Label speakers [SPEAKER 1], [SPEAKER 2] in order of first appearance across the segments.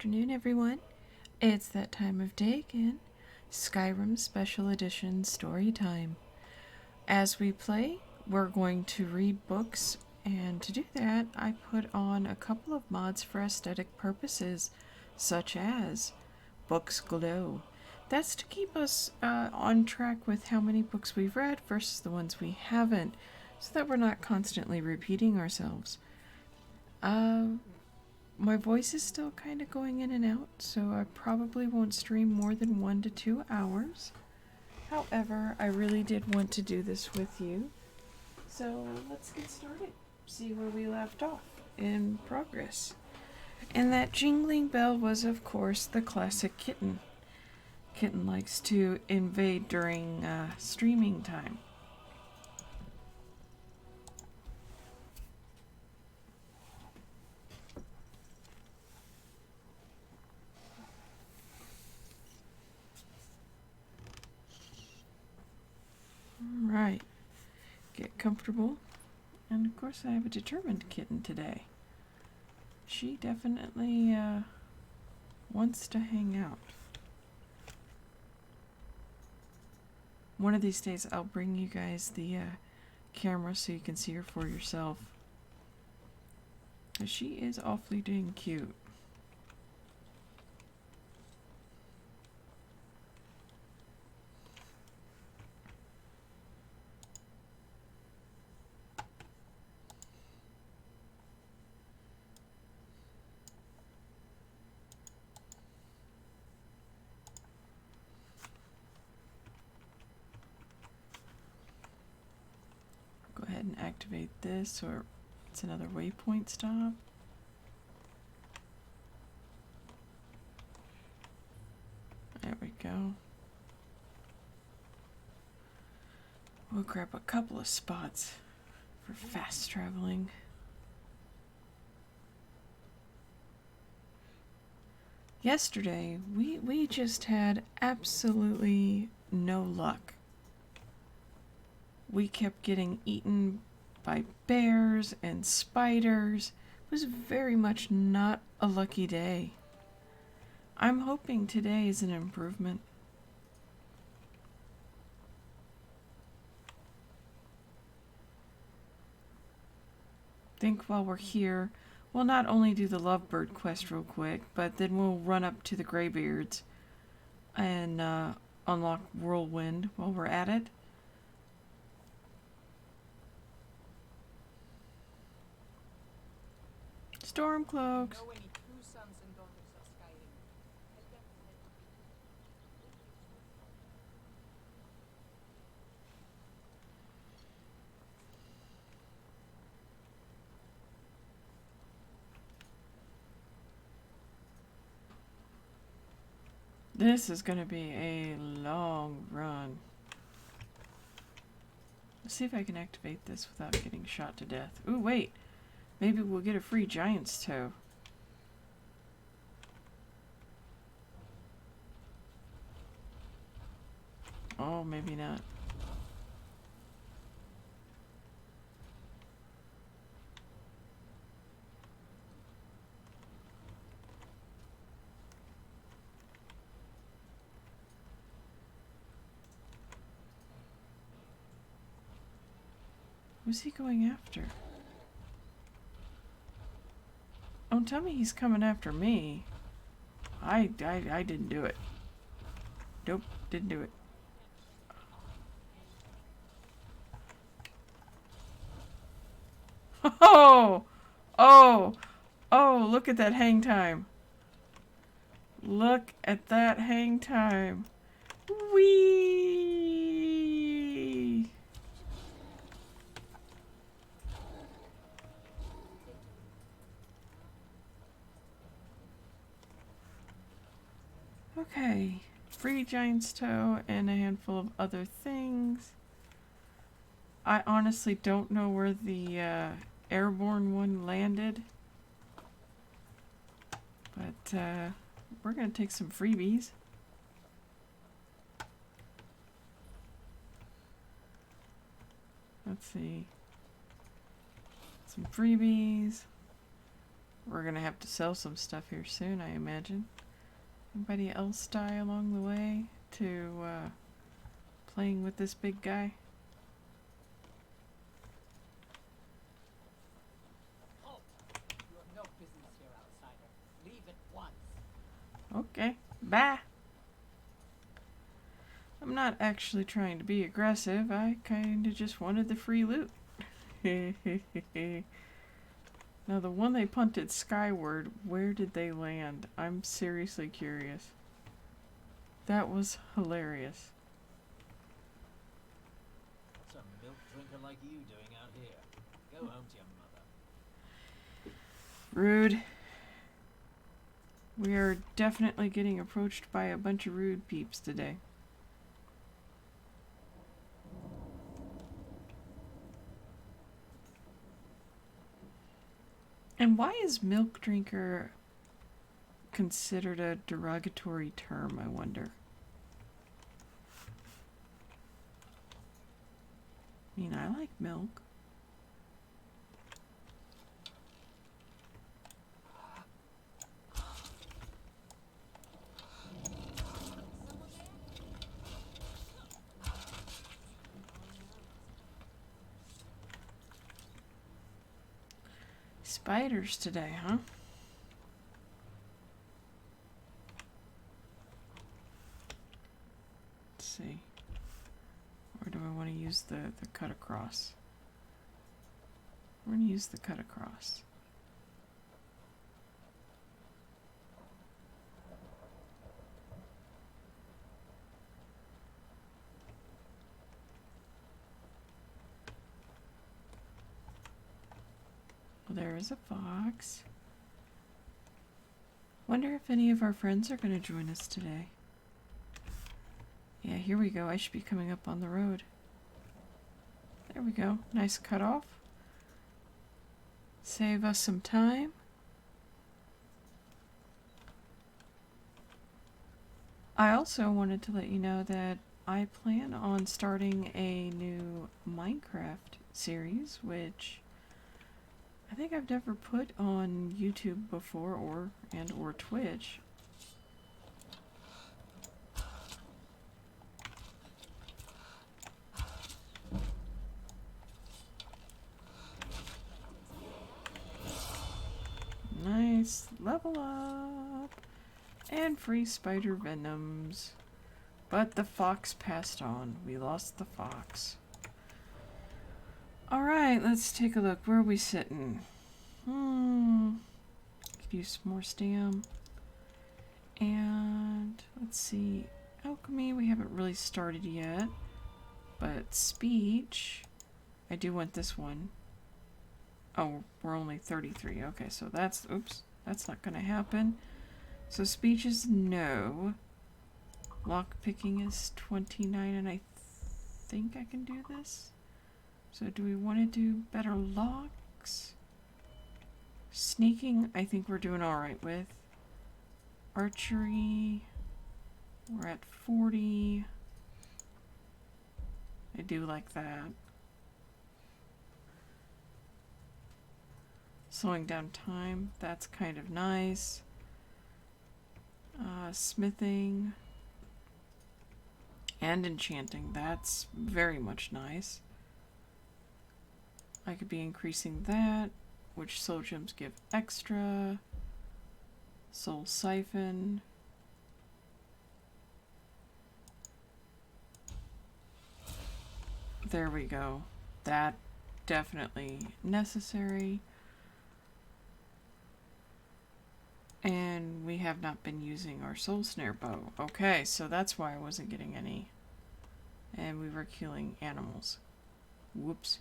[SPEAKER 1] afternoon, everyone. It's that time of day again. Skyrim Special Edition Storytime. As we play, we're going to read books, and to do that, I put on a couple of mods for aesthetic purposes, such as Books Glow. That's to keep us on track with how many books we've read versus the ones we haven't, so that we're not constantly repeating ourselves. My voice is still kind of going in and out, so I probably won't stream more than 1 to 2 hours. However, I really did want to do this with you. So let's get started. See where we left off in progress. And that jingling bell was, of course, the classic kitten. Kitten likes to invade during streaming time. Right. Get comfortable. And of course, I have a determined kitten today. She definitely wants to hang out. One of these days, I'll bring you guys the camera so you can see her for yourself. She is awfully dang cute. Go ahead and activate this, or it's another waypoint stop. There we go. We'll grab a couple of spots for fast traveling. Yesterday, we just had absolutely no luck. We kept getting eaten by bears and spiders. It was very much not a lucky day. I'm hoping today is an improvement. Think while we're here, we'll not only do the lovebird quest real quick, but then we'll run up to the graybeards and unlock whirlwind while we're at it. Stormcloaks. This is going to be a long run. Let's see if I can activate this without getting shot to death. Ooh, wait. Maybe we'll get a free giant's toe. Oh, maybe not. Who's he going after? Don't tell me he's coming after me. I didn't do it. Nope, didn't do it. Oh! Oh! Oh, look at that hang time. Look at that hang time. Whee! Okay, free giant's toe and a handful of other things. I honestly don't know where the airborne one landed, but we're gonna take some freebies. Let's see. Some freebies. We're gonna have to sell some stuff here soon, I imagine. Anybody else die along the way to playing with this big guy?
[SPEAKER 2] Halt! You have no business here, outsider. Leave at once.
[SPEAKER 1] Okay, bye. I'm not actually trying to be aggressive. I kinda just wanted the free loot. Now the one they punted skyward, where did they land? I'm seriously curious. That was hilarious.
[SPEAKER 3] Some milk drinker like you doing out here? Go home to your mother.
[SPEAKER 1] Rude. We are definitely getting approached by a bunch of rude peeps today. And why is milk drinker considered a derogatory term, I wonder? I mean, I like milk. Spiders today, huh? Let's see. Or do I want to use the cut across? We're going to use the cut across. Well, there is a fox. Wonder if any of our friends are going to join us today. Yeah, here we go. I should be coming up on the road. There we go. Nice cutoff. Save us some time. I also wanted to let you know that I plan on starting a new Minecraft series, which I think I've never put on YouTube before or Twitch. Nice. Level up. And free spider venoms. But the fox passed on. We lost the fox. Alright, let's take a look. Where are we sitting? Could use some more stam. And let's see. Alchemy, we haven't really started yet. But speech, I do want this one. Oh, we're only 33. Okay, so that's, oops, that's not going to happen. So speech is no. Lock picking is 29, and I think I can do this. So do we want to do better locks? Sneaking, I think we're doing alright with. Archery, we're at 40. I do like that. Slowing down time, that's kind of nice. Smithing and enchanting, that's very much nice. I could be increasing that, which soul gems give extra. Soul siphon. There we go. That definitely necessary. And we have not been using our soul snare bow. Okay, so that's why I wasn't getting any. And we were killing animals. Whoops.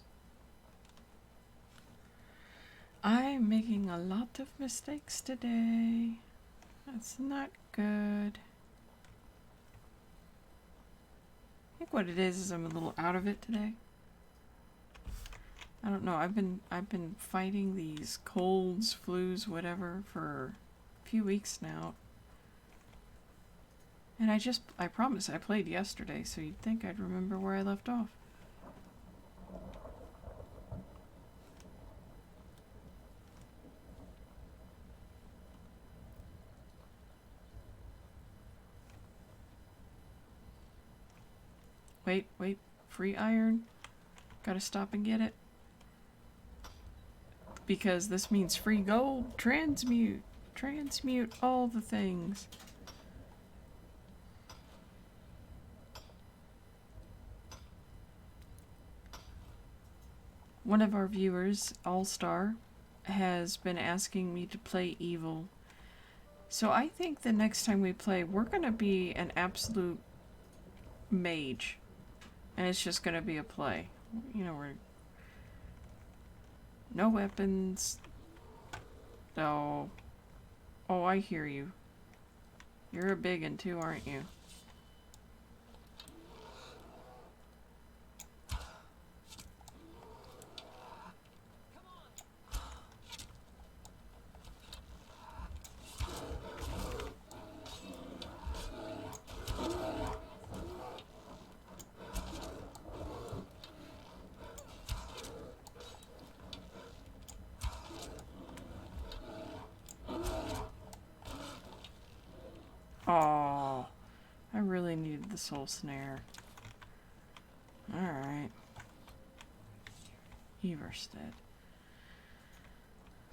[SPEAKER 1] I'm making a lot of mistakes today. That's not good. I think what it is I'm a little out of it today. I don't know. I've been fighting these colds, flus, whatever for a few weeks now. And I promise I played yesterday, so you'd think I'd remember where I left off. Wait, wait. Free iron. Gotta stop and get it. Because this means free gold. Transmute. Transmute all the things. One of our viewers, All-Star, has been asking me to play evil. So I think the next time we play, we're gonna be an absolute mage. And it's just gonna be a play. You know, we're... No weapons. No. Oh, I hear you. You're a big one too, aren't you? Oh, I really needed the soul snare. Alright. Everstead.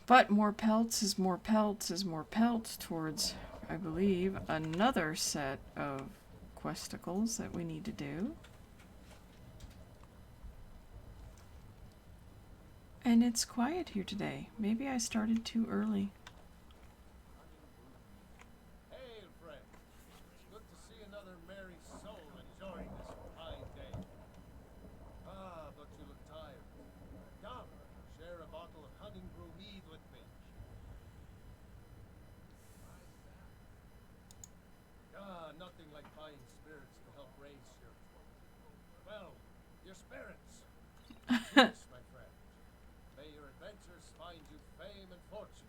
[SPEAKER 1] But more pelts is more pelts is more pelts towards, I believe, another set of questicles that we need to do. And it's quiet here today. Maybe I started too early.
[SPEAKER 4] Hail, friend. Good to see another merry soul enjoying this fine day. Ah, but you look tired. Come, share a bottle of honey brew mead with me. Ah, nothing like fine spirits to help raise your... well, your spirits. Yes, my friend. May your adventures find you fame and fortune.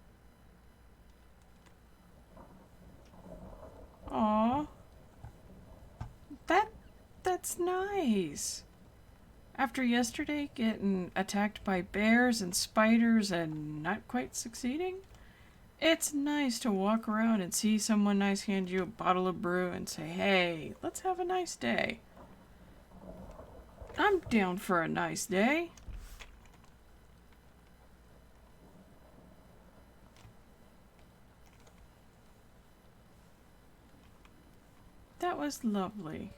[SPEAKER 1] Aw. That's nice. After yesterday getting attacked by bears and spiders and not quite succeeding, it's nice to walk around and see someone nice hand you a bottle of brew and say, hey, let's have a nice day. I'm down for a nice day. That was lovely.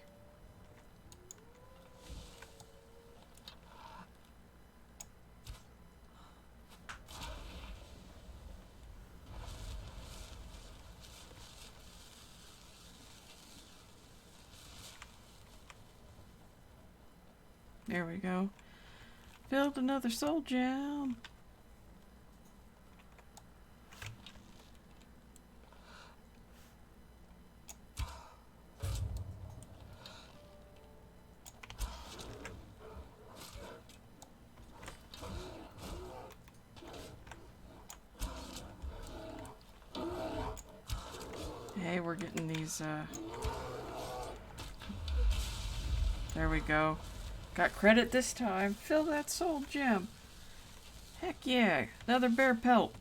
[SPEAKER 1] There we go. Filled another soul gem. Hey, we're getting these, there we go. Got credit this time. Fill that soul gem. Heck yeah. Another bear pelt.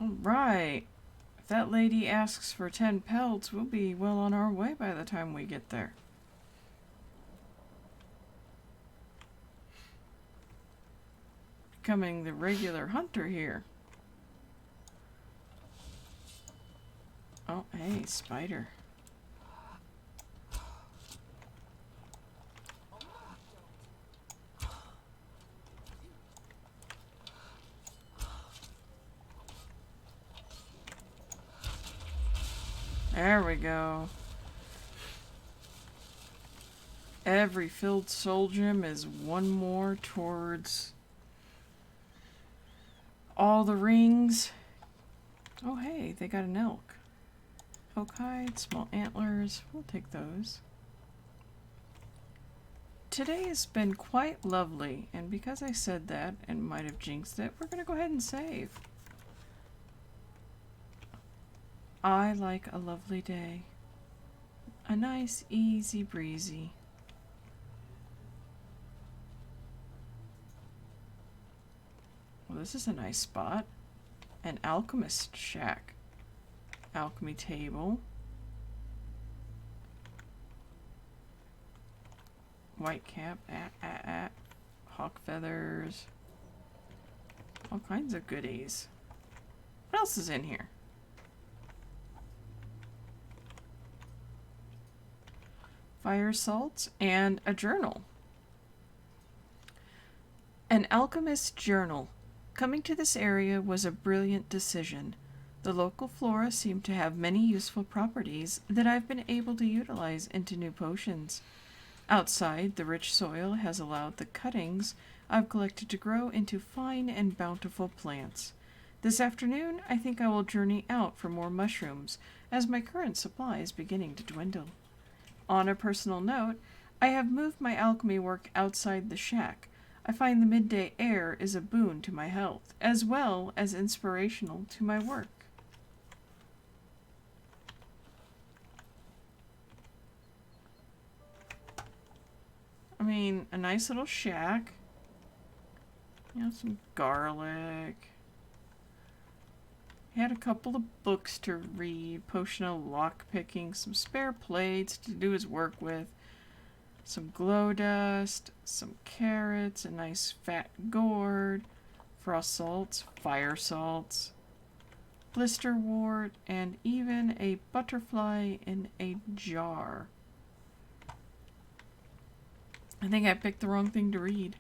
[SPEAKER 1] Alright. If that lady asks for 10 pelts, we'll be well on our way by the time we get there. Becoming the regular hunter here. Oh, hey, spider. There we go. Every filled soul gem is one more towards all the rings. Oh hey, they got an elk. Elk hide, small antlers. We'll take those. Today has been quite lovely, and because I said that and might have jinxed it, we're gonna go ahead and save. I like a lovely day. A nice, easy breezy. Well, this is a nice spot. An alchemist shack. Alchemy table. white cap, hawk feathers, all kinds of goodies. What else is in here? Fire salts and a journal. An alchemist's journal. Coming to this area was a brilliant decision. The local flora seemed to have many useful properties that I've been able to utilize into new potions. Outside, the rich soil has allowed the cuttings I've collected to grow into fine and bountiful plants. This afternoon, I think I will journey out for more mushrooms, as my current supply is beginning to dwindle. On a personal note, I have moved my alchemy work outside the shack. I find the midday air is a boon to my health, as well as inspirational to my work. I mean, a nice little shack. You know, some garlic. He had a couple of books to read, potion of lockpicking, some spare plates to do his work with, some glow dust, some carrots, a nice fat gourd, frost salts, fire salts, blister wart, and even a butterfly in a jar. I think I picked the wrong thing to read.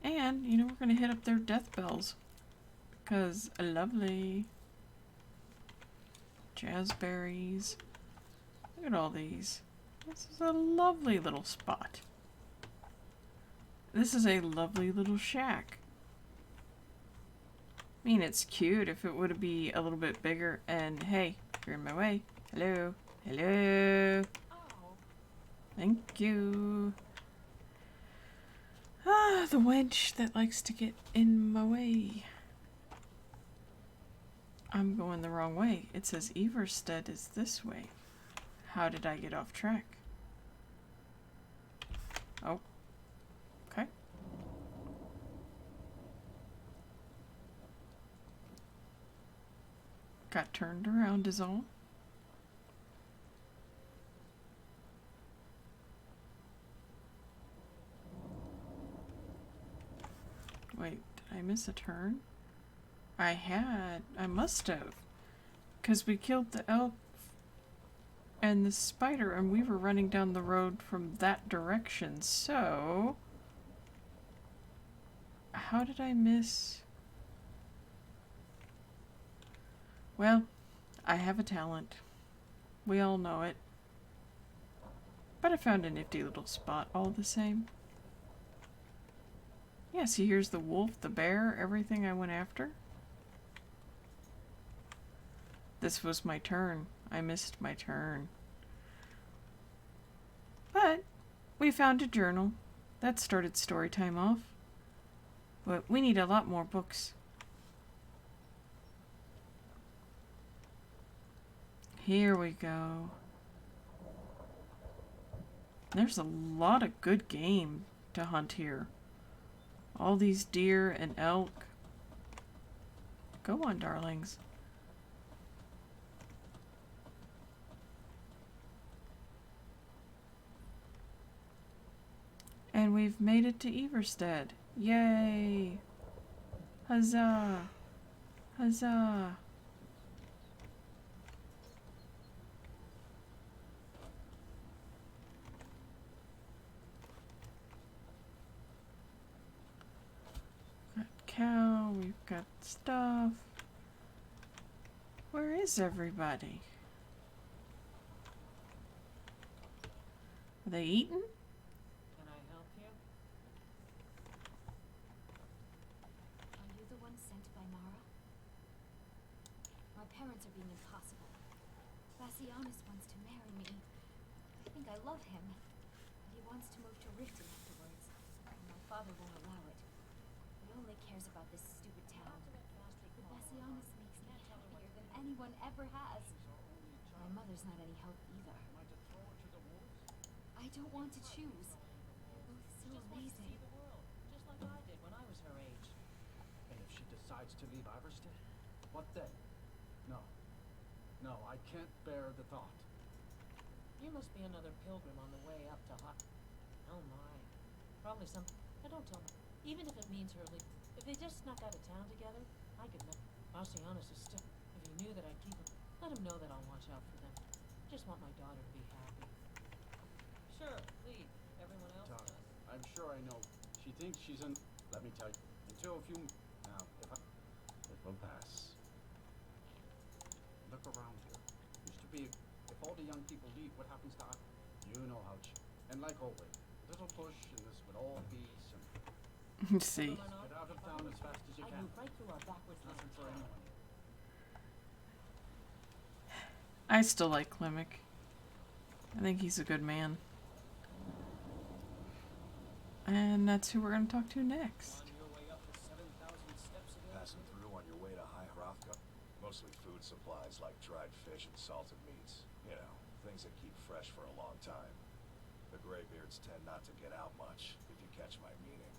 [SPEAKER 1] And, you know, we're going to hit up their death bells. Because, lovely. Jazzberries. Look at all these. This is a lovely little spot. This is a lovely little shack. I mean, it's cute if it would be a little bit bigger. And, hey, you're in my way. Hello. Hello.
[SPEAKER 2] Oh,
[SPEAKER 1] Thank you. Ah, the wench that likes to get in my way. I'm going the wrong way. It says Everstead is this way. How did I get off track? Oh. Okay. Got turned around is all. Wait, did I miss a turn? I must have. Because we killed the elk and the spider and we were running down the road from that direction, so... How did I miss... Well, I have a talent. We all know it. But I found a nifty little spot all the same. Yeah, see, here's the wolf, the bear, everything I went after. This was my turn. I missed my turn. But we found a journal. That started story time off. But we need a lot more books. Here we go. There's a lot of good game to hunt here. All these deer and elk. Go on, darlings. And we've made it to Everstead. Yay! Huzzah! Huzzah! Got cow, we've got stuff. Where is everybody? Are they eating?
[SPEAKER 2] can I help you?
[SPEAKER 5] Are you the one sent by Mara? My parents are being impossible. Bassianus wants to marry me. I think I love him. But he wants to move to Riften afterwards. And my father won't allow it. He only cares about this stupid town. But Bassianus makes me happier than anyone ever has. My mother's not any help either. I don't want to choose. They're both so
[SPEAKER 2] Just wants to see
[SPEAKER 5] amazing.
[SPEAKER 2] the world, just like I did when I was her age.
[SPEAKER 3] And if she decides to leave Iverstead, what then?
[SPEAKER 4] No. No, I can't bear the thought.
[SPEAKER 2] You must be another pilgrim on the way up to Hot. Oh my. Probably some. Now don't tell me. Even if it means her leave. If they just snuck out of town together, I could know. Marcianus is still. If he knew that I'd keep him, let him know that I'll watch out for them. Just want my daughter to be happy. Sure, leave. Everyone else
[SPEAKER 6] Tara,
[SPEAKER 2] does.
[SPEAKER 6] I'm sure I know. She thinks she's in. Let me tell you. Until a few. Now, if I. It will pass. Look around here. Used to be. If all the young people leave, what happens to us? You know how. And like always, a little push, and this would all peace and.
[SPEAKER 1] See.
[SPEAKER 6] Get out of town as fast as you
[SPEAKER 2] I
[SPEAKER 6] can.
[SPEAKER 2] moved right through our backwards
[SPEAKER 6] Nothing for
[SPEAKER 2] town.
[SPEAKER 6] anyone.
[SPEAKER 1] I still like Klimek. I think he's a good man. And that's who we're going to talk to next.
[SPEAKER 4] On your way up the 7,000 steps again?
[SPEAKER 7] Passing through on your way to High Hrothgar? Mostly food supplies like dried fish and salted meats. You know, things that keep fresh for a long time. The Greybeards tend not to get out much, if you catch my meaning.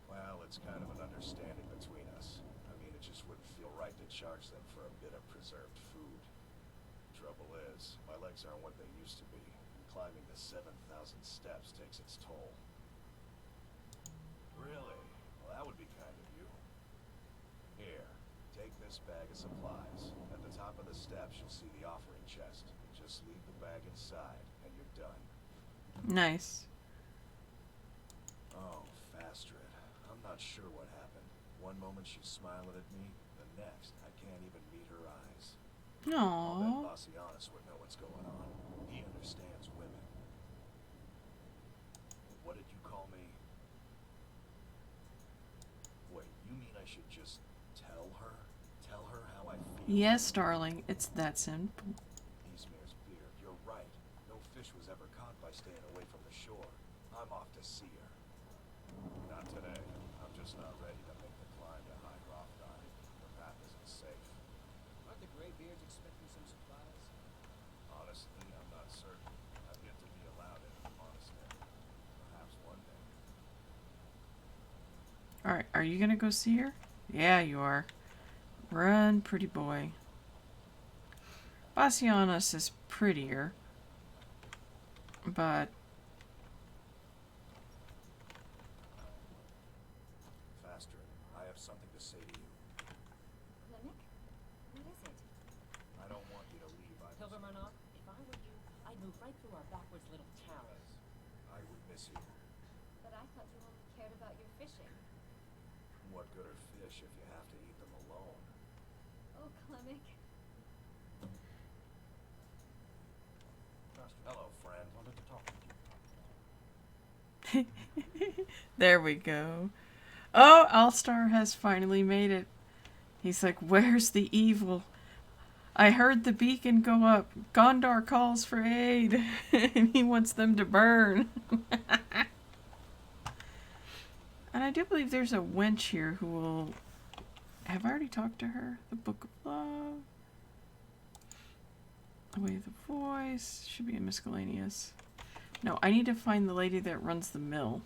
[SPEAKER 7] Well, it's kind of an understanding between us. I mean, it just wouldn't feel right to charge them for a bit of preserved food. Trouble is, my legs aren't what they used to be. Climbing the 7,000 steps takes its toll. Really? Well, that would be kind of you. Here, take this bag of supplies. At the top of the steps, you'll see the offering chest. Just leave the bag inside, and you're done.
[SPEAKER 1] Nice.
[SPEAKER 7] Oh, Fastred. I'm not sure what happened. One moment she's smiling at me, the next, I can't even meet her eyes. I'll bet
[SPEAKER 1] Aww.
[SPEAKER 7] Marcianus would know what's going on. He understands women. What did you call me? Wait, you mean I should just tell her? Tell her how I feel?
[SPEAKER 1] Yes, darling. It's that simple.
[SPEAKER 7] Easmir's beard, you're right. No fish was ever caught by staying away from the shore. I'm off to see her. Not today. I'm just not ready to make the climb to High Hrothgar. The path isn't safe.
[SPEAKER 4] Aren't the Greybeards expecting some supplies?
[SPEAKER 7] Honestly, I'm not certain. I've yet to be allowed into the monastery. Perhaps one day.
[SPEAKER 1] Alright, are you gonna go see her? Yeah, you are. Run, pretty boy. Bassianus is prettier. But
[SPEAKER 7] Fastred, I have something to say to you.
[SPEAKER 5] Klimek? What is it?
[SPEAKER 7] I don't want you to leave.
[SPEAKER 2] Hilvermanov, if I were you, I'd move right through our backwards little town.
[SPEAKER 7] I would miss you.
[SPEAKER 5] But I thought you only cared about your fishing.
[SPEAKER 7] What good are fish if you have to eat them alone?
[SPEAKER 5] Oh, Klimek.
[SPEAKER 7] Hello, friend.
[SPEAKER 6] Wanted to talk with you.
[SPEAKER 1] there we go. Oh, Alstar has finally made it. He's like, where's the evil? I heard the beacon go up. Gondor calls for aid. And he wants them to burn. And I do believe there's a wench here who will... Have I already talked to her? The Book of Love. The Way of the Voice. Should be in Miscellaneous. No, I need to find the lady that runs the mill.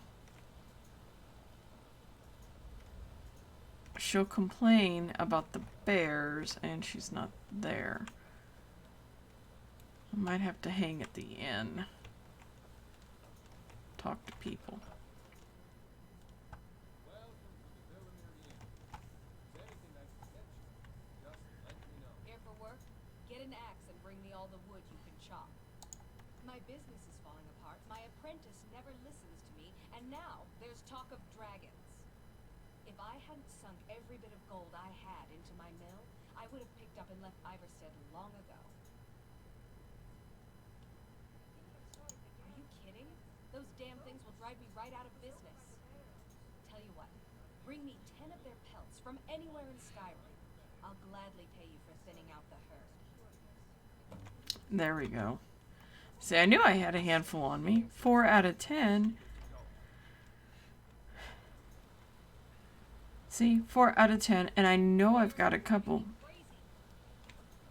[SPEAKER 1] She'll complain about the bears, and she's not there. I might have to hang at the inn. Talk to people.
[SPEAKER 4] Welcome to the Villanir Inn. If there's anything I can get you, just let me know.
[SPEAKER 8] Here for work? Get an axe and bring me all the wood you can chop. My business is falling apart, my apprentice never listens to me, and now there's talk of dragons. If I hadn't sunk every bit of gold I had into my mill, I would have picked up and left Iverstead long ago. Are you kidding? Those damn things will drive me right out of business. Tell you what, bring me 10 of their pelts from anywhere in Skyrim. I'll gladly pay you for thinning out the herd.
[SPEAKER 1] There we go. See, I knew I had a handful on me. 4 out of 10. See, 4 out of 10. And I know I've got a couple.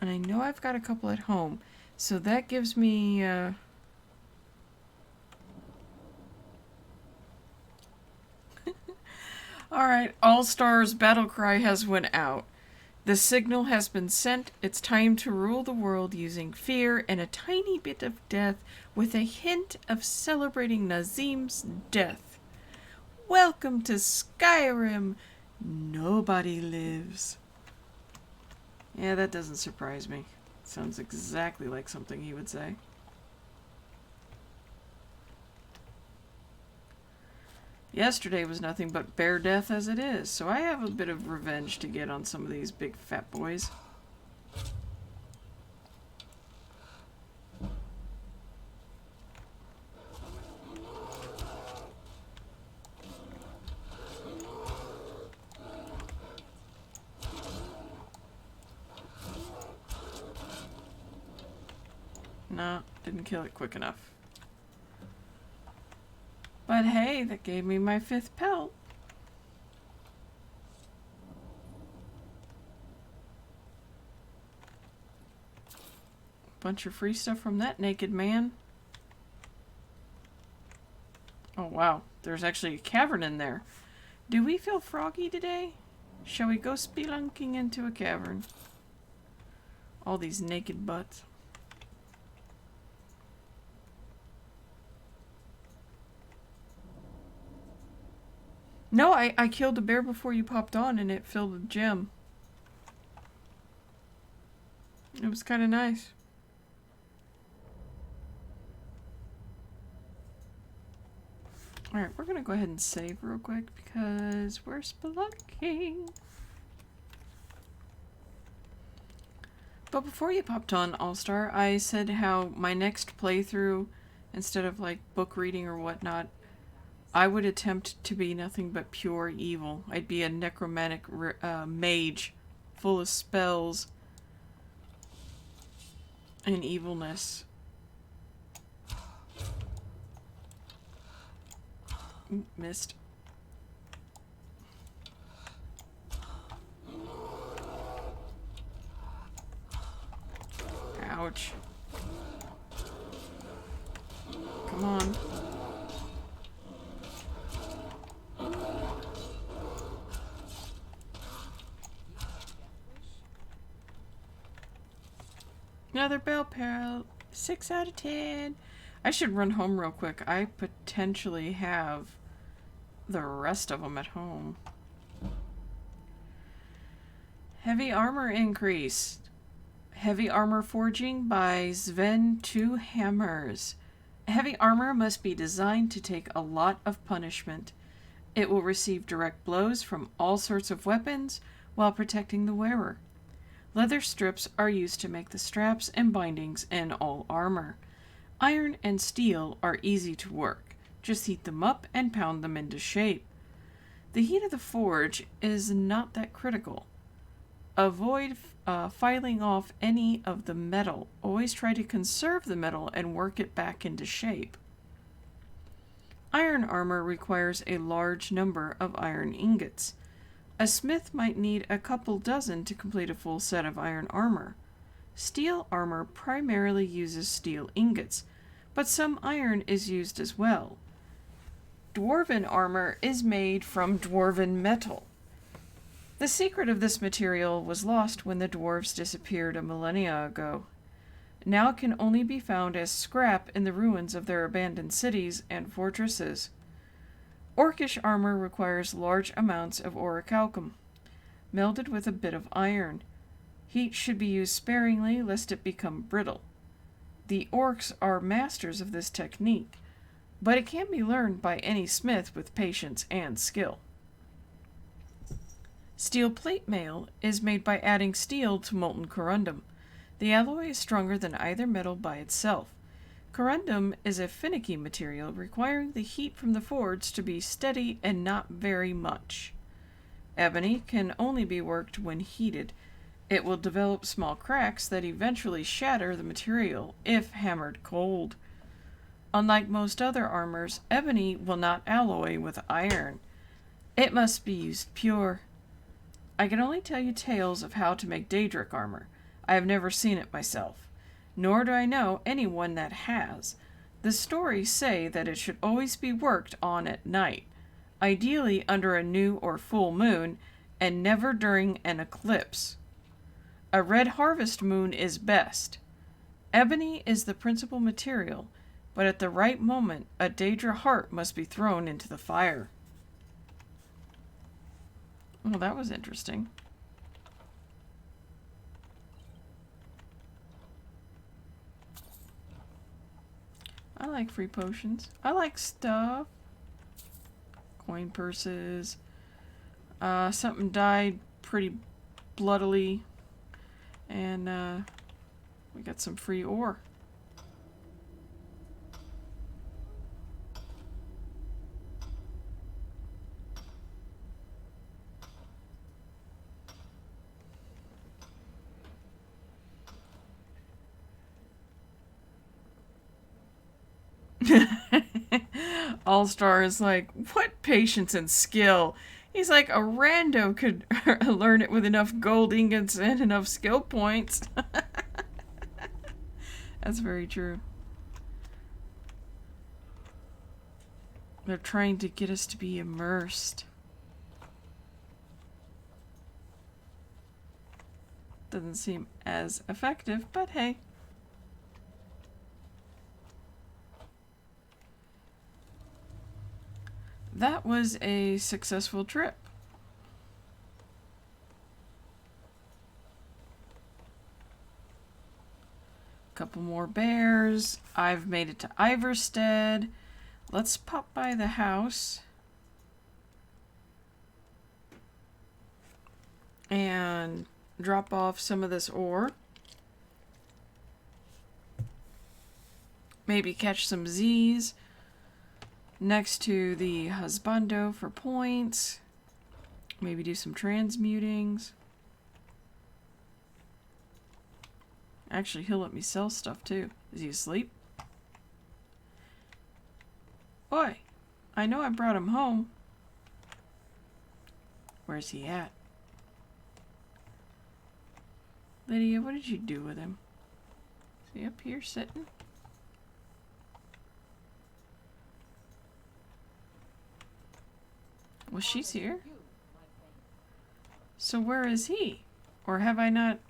[SPEAKER 1] And I know I've got a couple at home. So that gives me... Alright, All Stars Battle Cry has went out. The signal has been sent. It's time to rule the world using fear and a tiny bit of death with a hint of celebrating Nazim's death. Welcome to Skyrim. Nobody lives. Yeah, that doesn't surprise me. Sounds exactly like something he would say. Yesterday was nothing but bare death as it is, so I have a bit of revenge to get on some of these big fat boys. No, didn't kill it quick enough. But hey, that gave me my 5th pelt. Bunch of free stuff from that naked man. Oh wow, there's actually a cavern in there. Do we feel froggy today? Shall we go spelunking into a cavern? All these naked butts. No, I killed a bear before you popped on and it filled a gem. It was kind of nice. Alright, we're going to go ahead and save real quick because we're spelunking. But before you popped on All-Star, I said how my next playthrough, instead of like book reading or whatnot, I would attempt to be nothing but pure evil. I'd be a necromantic mage full of spells and evilness. Ooh, missed. Ouch. Come on. Another bell pal. 6 out of 10. I should run home real quick. I potentially have the rest of them at home. Heavy armor increase. Heavy armor forging by Sven 2 Hammers. Heavy armor must be designed to take a lot of punishment. It will receive direct blows from all sorts of weapons while protecting the wearer. Leather strips are used to make the straps and bindings in all armor. Iron and steel are easy to work. Just heat them up and pound them into shape. The heat of the forge is not that critical. Avoid filing off any of the metal. Always try to conserve the metal and work it back into shape. Iron armor requires a large number of iron ingots. A smith might need a couple dozen to complete a full set of iron armor. Steel armor primarily uses steel ingots, but some iron is used as well. Dwarven armor is made from dwarven metal. The secret of this material was lost when the dwarves disappeared a millennia ago. Now it can only be found as scrap in the ruins of their abandoned cities and fortresses. Orcish armor requires large amounts of orichalcum, melded with a bit of iron. Heat should be used sparingly lest it become brittle. The orcs are masters of this technique, but it can be learned by any smith with patience and skill. Steel plate mail is made by adding steel to molten corundum. The alloy is stronger than either metal by itself. Corundum is a finicky material requiring the heat from the forge to be steady and not very much. Ebony can only be worked when heated. It will develop small cracks that eventually shatter the material if hammered cold. Unlike most other armors, ebony will not alloy with iron. It must be used pure. I can only tell you tales of how to make Daedric armor. I have never seen it myself, nor do I know anyone that has. The stories say that it should always be worked on at night, ideally under a new or full moon, and never during an eclipse. A red harvest moon is best. Ebony is the principal material, but at the right moment, a Daedra heart must be thrown into the fire. Well, that was interesting. I like free potions. I like stuff. Coin purses. Something died pretty bloodily. And we got some free ore. All-Star is like, what patience and skill? He's like, a rando could learn it with enough gold ingots and enough skill points. That's very true. They're trying to get us to be immersed. Doesn't seem as effective, but hey. That was a successful trip. Couple more bears. I've made it to Iverstead. Let's pop by the house and drop off some of this ore. Maybe catch some Z's next to the husbando for points. Maybe do some transmutings. Actually, he'll let me sell stuff too. Is he asleep? Oi, I know I brought him home. Where's he at? Lydia, what did you do with him? Is he up here sitting? Well, she's here. So where is he? Or have I not...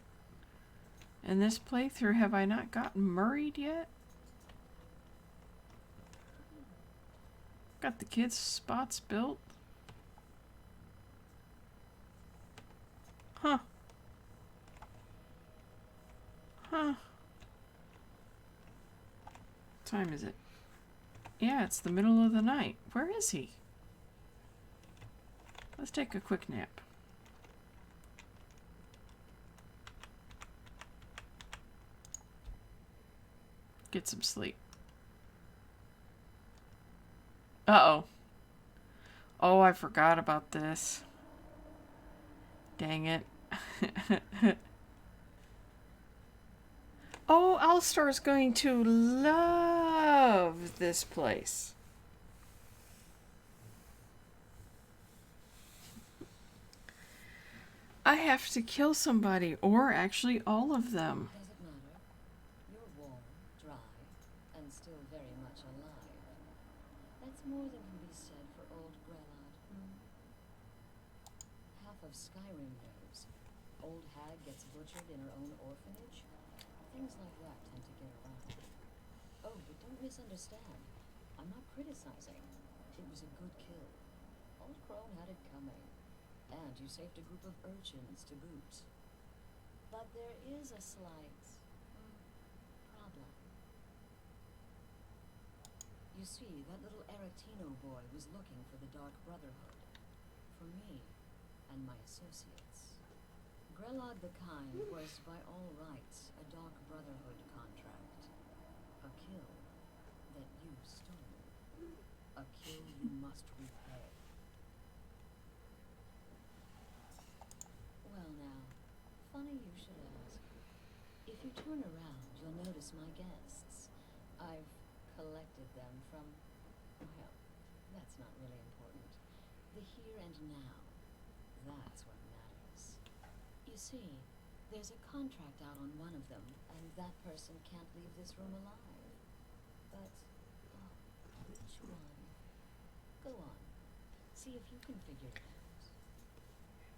[SPEAKER 1] In this playthrough, have I not gotten murrayed yet? Got the kids' spots built. Huh. Huh. What time is it? Yeah, it's the middle of the night. Where is he? Let's take a quick nap. Get some sleep. Uh-oh. Oh, I forgot about this. Dang it. Oh, All-Star's going to love this place. I have to kill somebody, or actually all of them.
[SPEAKER 2] Does it matter? You're warm, dry, and still very much alive. That's more than can be said for old Grelad. Half of Skyrim knows. Old hag gets butchered in her own orphanage. Things like that tend to get around. Oh, but don't misunderstand. I'm not criticizing. It was a good kill. Old Crone had it coming. And you saved a group of urchins to boot. But there is a slight problem. You see, that little Erectino boy was looking for the Dark Brotherhood. For me and my associates. Grelad the Kind was, by all rights, a Dark Brotherhood contract. A kill that you stole. A kill you must repay. Well now, funny you should ask. If you turn around, you'll notice my guests. I've collected them from, well, that's not really important. The here and now. That's what matters. You see, there's a contract out on one of them, and that person can't leave this room alive. But, which one? Go on. See if you can figure it out.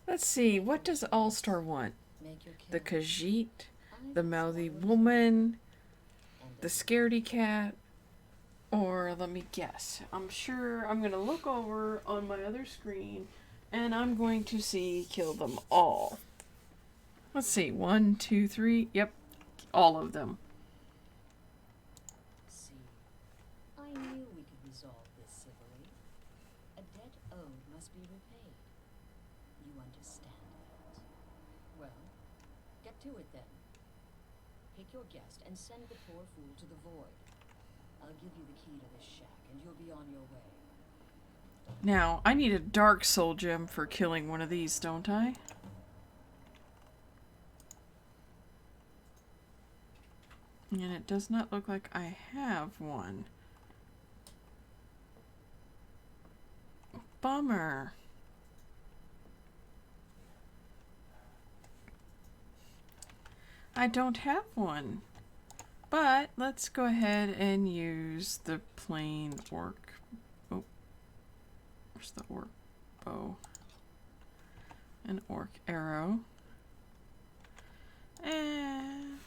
[SPEAKER 1] Let's see, what does All-Star want?
[SPEAKER 2] Make your
[SPEAKER 1] the
[SPEAKER 2] kill.
[SPEAKER 1] Khajiit,
[SPEAKER 2] I
[SPEAKER 1] the
[SPEAKER 2] will
[SPEAKER 1] mouthy
[SPEAKER 2] swallow it
[SPEAKER 1] woman,
[SPEAKER 2] and
[SPEAKER 1] the scaredy cat, or let me guess. I'm sure I'm going to look over on my other screen and I'm going to see kill them all. Let's see. 1, 2, 3. Yep. All of them.
[SPEAKER 2] See, I knew we could resolve this civilly. A debt owed must be repaid. You understand that? Well, get to it then. Pick your guest and send the poor fool to the void. I'll give you the key to this shack and you'll be on your way.
[SPEAKER 1] Now, I need a Dark Soul gem for killing one of these, don't I? And it does not look like I have one. Bummer. I don't have one. But let's go ahead and use the plain orc. Oh, where's the orc bow? An orc arrow. And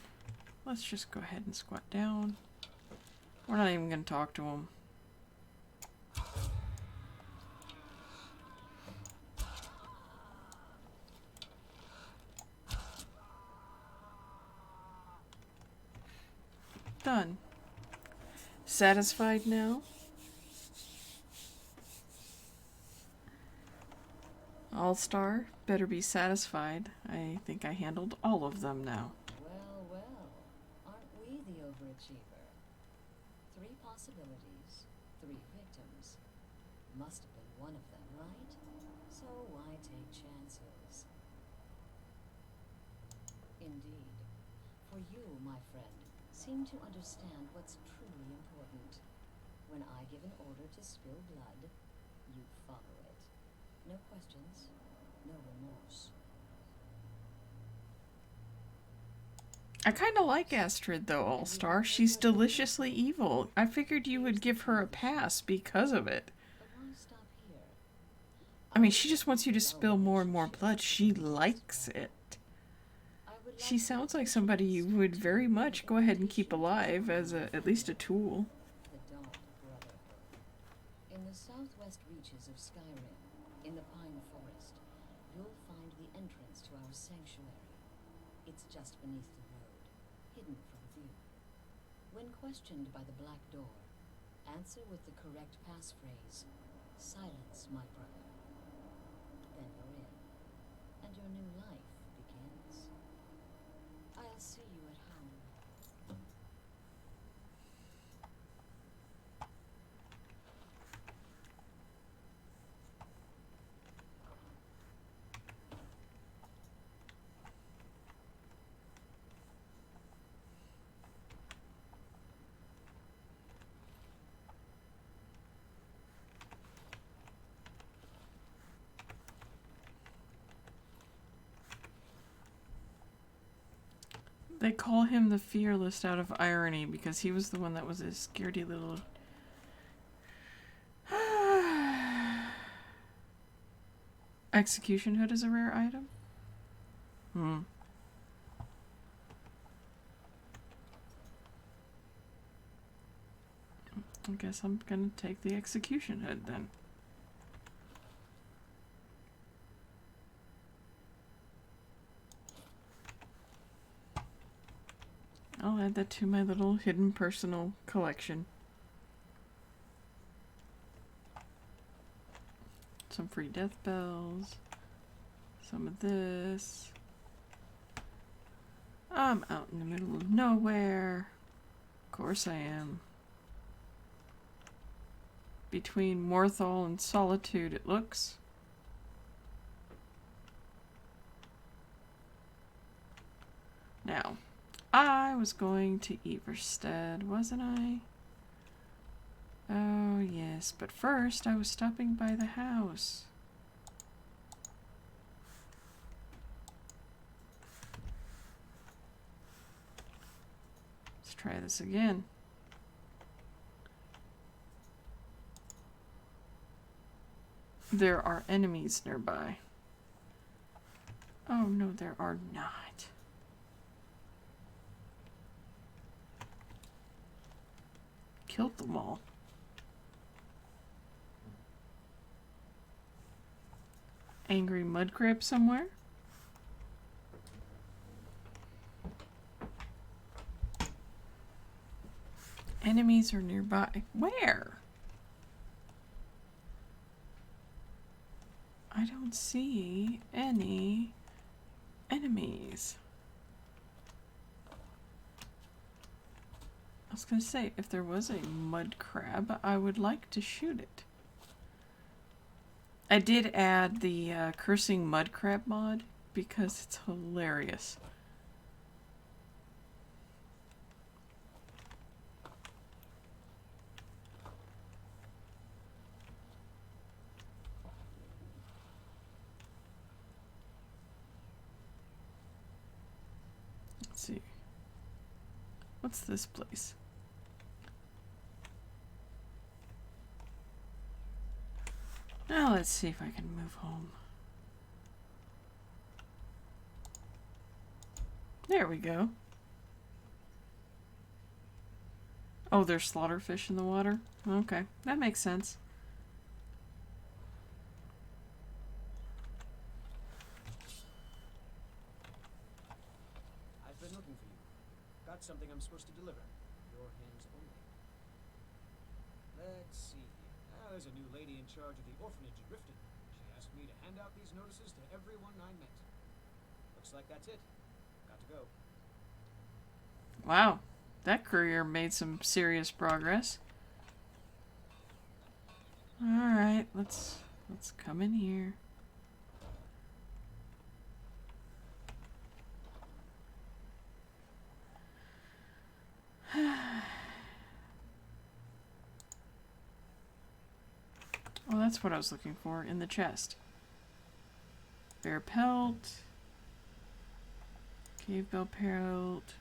[SPEAKER 1] let's just go ahead and squat down. We're not even going to talk to him. Done. Satisfied now? All-Star, better be satisfied. I think I handled all of them now.
[SPEAKER 2] Well, well, aren't we the overachiever? 3 possibilities, 3 victims. Must have been one of them, right? So why take chances? Indeed. For you, my friend, seem to understand what's truly important. When I give an order to spill blood, you follow it. No questions, no remorse.
[SPEAKER 1] I kind of like Astrid, though, All-Star. She's deliciously evil. I figured you would give her a pass because of it.
[SPEAKER 2] But why stop here?
[SPEAKER 1] I mean, she just wants you to spill more and more blood. She likes it. She sounds like somebody you would very much go ahead and keep alive as at least a tool.
[SPEAKER 2] The Dark Brotherhood. In the southwest reaches of Skyrim, in the Pine Forest, you'll find the entrance to our sanctuary. It's just beneath the road, hidden from view. When questioned by the Black Door, answer with the correct passphrase, "Silence, my brother." Then you're in, and your new life begins. I'll see you at home.
[SPEAKER 1] They call him the Fearless out of irony because he was the one that was a scaredy little... Execution Hood is a rare item? I guess I'm gonna take the Execution Hood then. I'll add that to my little hidden personal collection. Some free death bells. Some of this. I'm out in the middle of nowhere. Of course I am. Between Morthal and Solitude, it looks. Now, I was going to Everstead, wasn't I? Oh, yes, but first I was stopping by the house. Let's try this again. There are enemies nearby. Oh, no, there are not. Killed them all. Angry mud crab somewhere? Enemies are nearby. Where? I don't see any enemies. I was gonna say, if there was a mud crab, I would like to shoot it. I did add the cursing mud crab mod because it's hilarious. Let's see. What's this place? Now let's see if I can move home. There we go. Oh, there's slaughterfish in the water? Okay, that makes sense.
[SPEAKER 3] I've been looking for you. Got something I'm supposed to deliver. Your hands only. Let's see here. Ah, there's a new lady in charge of the orphanage at Riften. She asked me to hand out these notices to everyone I met. Looks like that's it. Got to go.
[SPEAKER 1] Wow, that courier made some serious progress. Alright, let's come in here. Well, that's what I was looking for in the chest. Bear pelt. Cave bell pelt.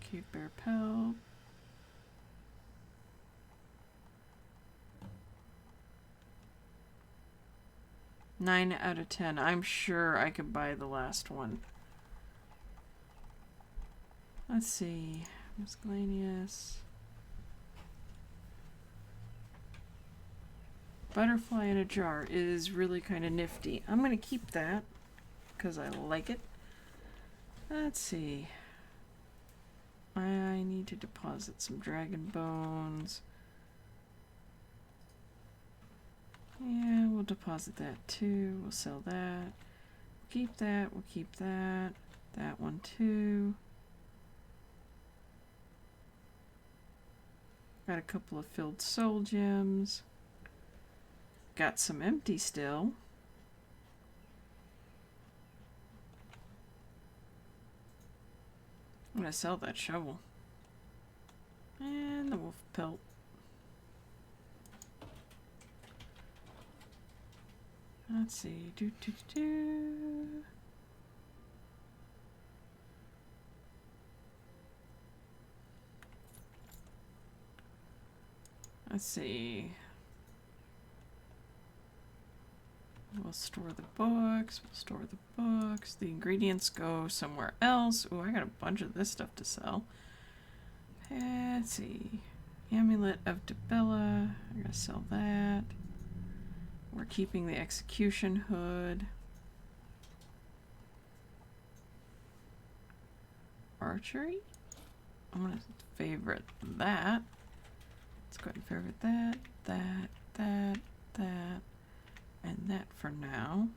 [SPEAKER 1] Cave bear pelt. Nine out of 10. I'm sure I could buy the last one. Let's see. Miscellaneous. Butterfly in a jar is really kind of nifty. I'm going to keep that because I like it. Let's see. I need to deposit some dragon bones. Yeah, we'll deposit that too. We'll sell that. Keep that. We'll keep that. That one too. Got a couple of filled soul gems. Got some empty still. I'm gonna sell that shovel. And the wolf pelt. Let's see. Let's see. We'll store the books. We'll store the books. The ingredients go somewhere else. Oh, I got a bunch of this stuff to sell. Let's see. Amulet of Debella. I gotta sell that. We're keeping the execution hood. Archery? I'm gonna favorite that. Let's go ahead and favorite that, that, and that for now.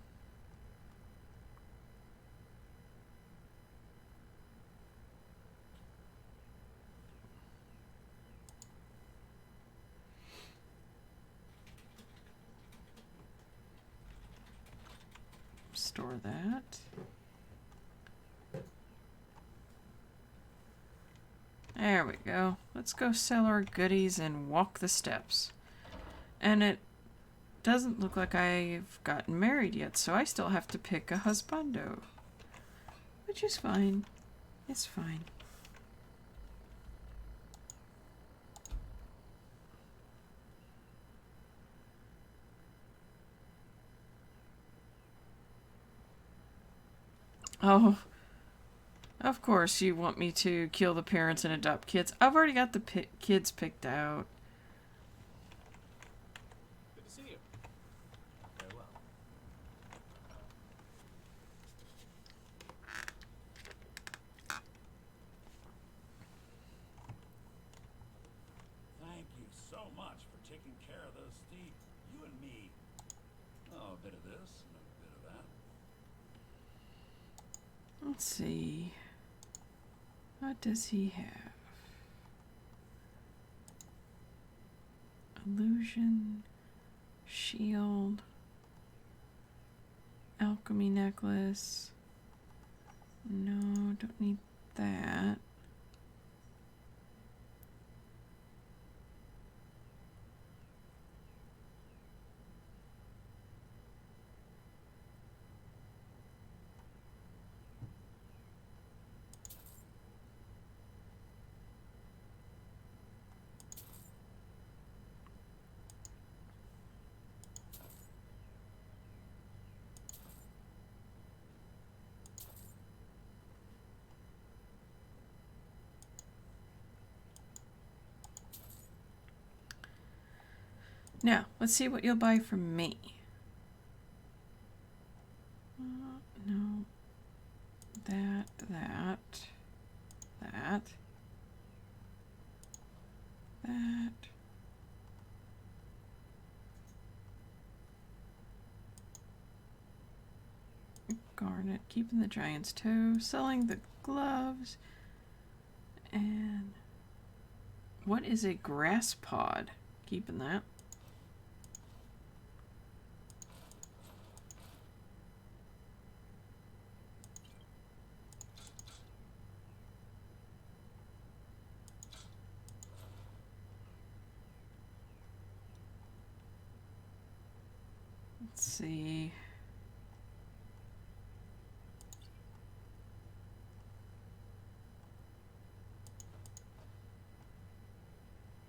[SPEAKER 1] Store that. There we go. Let's go sell our goodies and walk the steps. And it doesn't look like I've gotten married yet, so I still have to pick a husbando. Which is fine. It's fine. Oh, of course you want me to kill the parents and adopt kids. I've already got the kids picked out.
[SPEAKER 3] Good to see you. Farewell.
[SPEAKER 9] Thank you so much for taking care of those Steve. You and me. Oh, a bit of this and a bit of that.
[SPEAKER 1] Let's see. What does he have? Illusion, shield, alchemy necklace. No, don't need that. Now, let's see what you'll buy from me. No. That. Garnet, keeping the giant's toe, selling the gloves, and what is a grass pod? Keeping that. Let's see.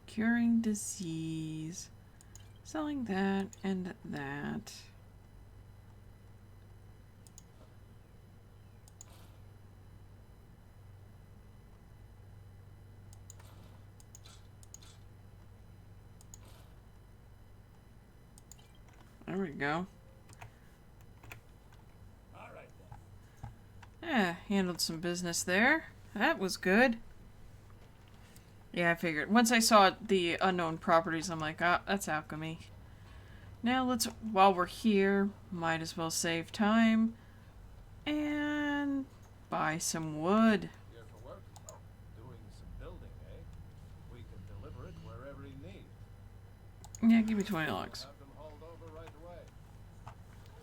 [SPEAKER 1] Curing disease. Selling that and that. There we go.
[SPEAKER 9] All right then.
[SPEAKER 1] Yeah, handled some business there. That was good. Yeah, I figured. Once I saw the unknown properties, I'm like, ah, that's alchemy. Now let's, while we're here, might as well save time and buy some wood.
[SPEAKER 4] Here for work? Doing some building, eh? We can deliver it wherever you need.
[SPEAKER 1] Yeah, give me 20 logs.
[SPEAKER 4] Have them hauled over right away.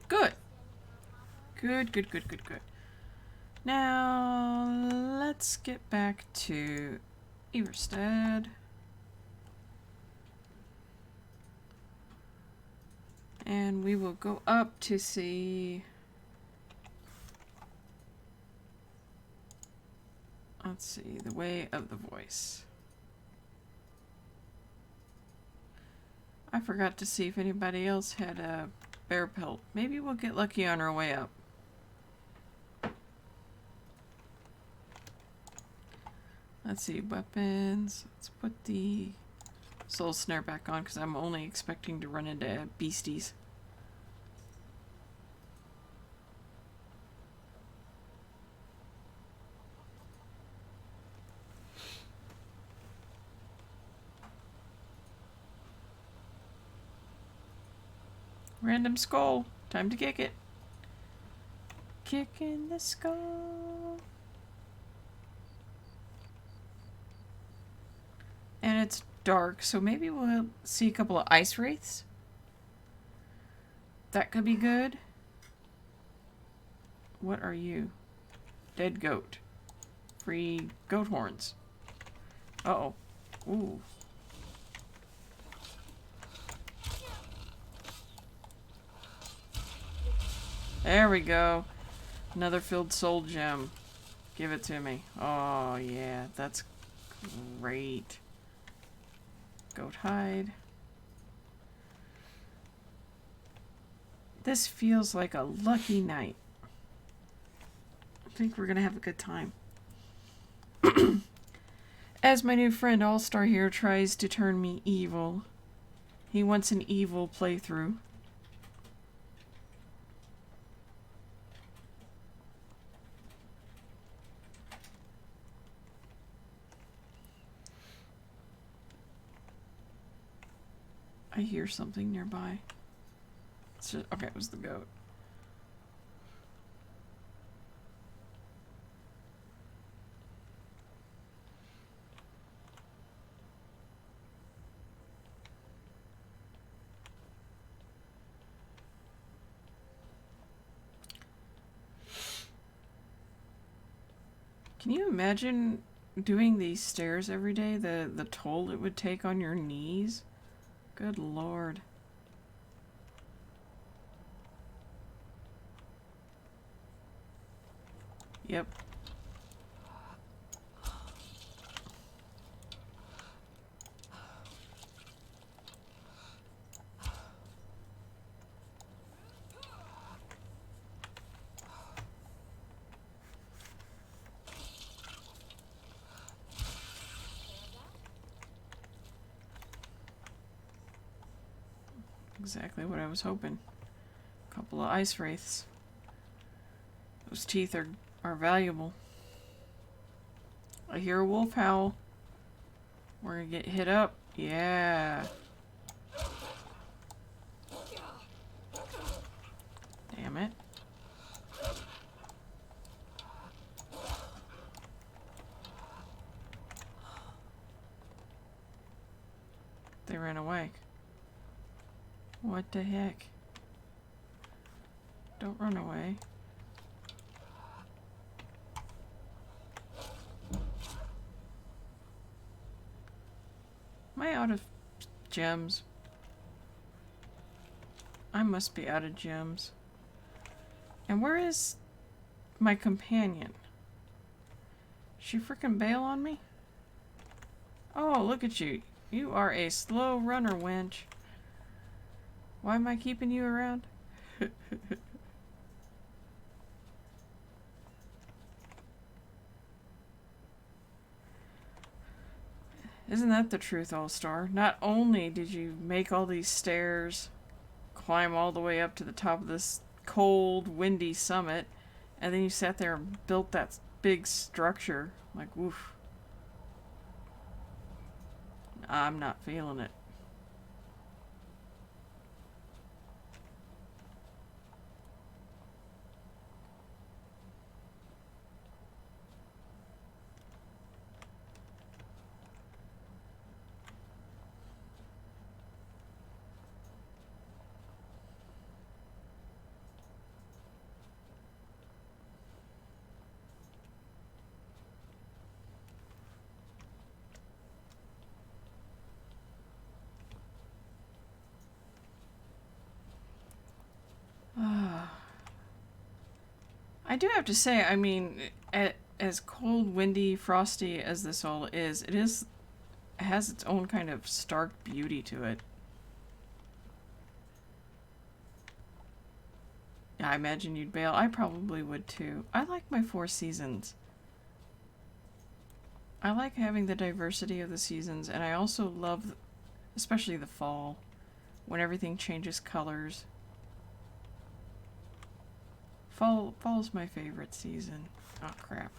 [SPEAKER 1] Good. Good. Now, let's get back to Everstead. And we will go up to see... Let's see, the way of the voice. I forgot to see if anybody else had a bear pelt. Maybe we'll get lucky on our way up. Let's see, weapons. Let's put the soul snare back on because I'm only expecting to run into beasties. Random skull. Time to kick it. Kicking the skull. And it's dark, so maybe we'll see a couple of ice wraiths. That could be good. What are you? Dead goat. Free goat horns. Uh-oh. Ooh. There we go. Another filled soul gem. Give it to me. Oh, yeah. That's great. Goat hide. This feels like a lucky night. I think we're gonna have a good time. As my new friend All-Star here tries to turn me evil. He wants an evil playthrough. I hear something nearby. It's just, okay, it was the goat. Can you imagine doing these stairs every day? The toll it would take on your knees? Good lord. Yep. Exactly what I was hoping. A couple of ice wraiths. Those teeth are valuable. I hear a wolf howl. We're gonna get hit up. Yeah. Damn it. They ran away. What the heck? Don't run away. Am I out of gems? I must be out of gems. And where is my companion? She frickin' bail on me? Oh, look at you. You are a slow runner, wench. Why am I keeping you around? Isn't that the truth, All-Star? Not only did you make all these stairs, climb all the way up to the top of this cold, windy summit, and then you sat there and built that big structure. Like, woof. I'm not feeling it. I do have to say, I mean, as cold, windy, frosty as this all is, it has its own kind of stark beauty to it. Yeah, I imagine you'd bail. I probably would too. I like my 4 seasons. I like having the diversity of the seasons, and I also love, especially the fall, when everything changes colors. Fall's my favorite season. Oh, crap.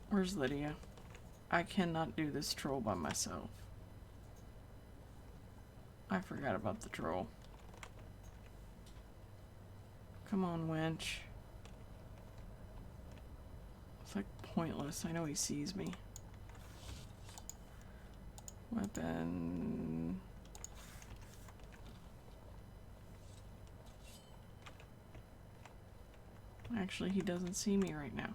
[SPEAKER 1] Where's Lydia? I cannot do this troll by myself. I forgot about the troll. Come on, wench. It's like pointless. I know he sees me. Weapon. Actually, he doesn't see me right now.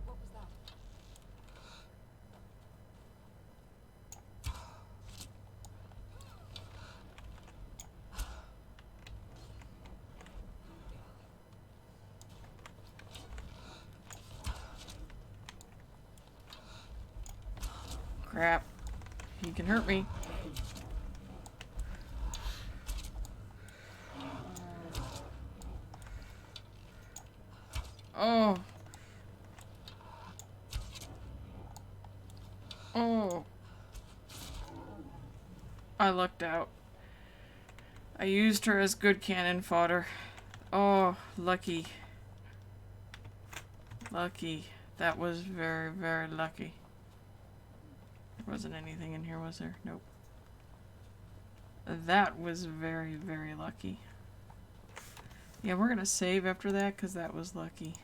[SPEAKER 8] What was that?
[SPEAKER 1] Crap. he can hurt me. Oh. Oh. I lucked out. I used her as good cannon fodder. Oh, lucky. Lucky. That was very, very lucky. There wasn't anything in here, was there? Nope. That was very, very lucky. Yeah, we're gonna save after that because that was lucky.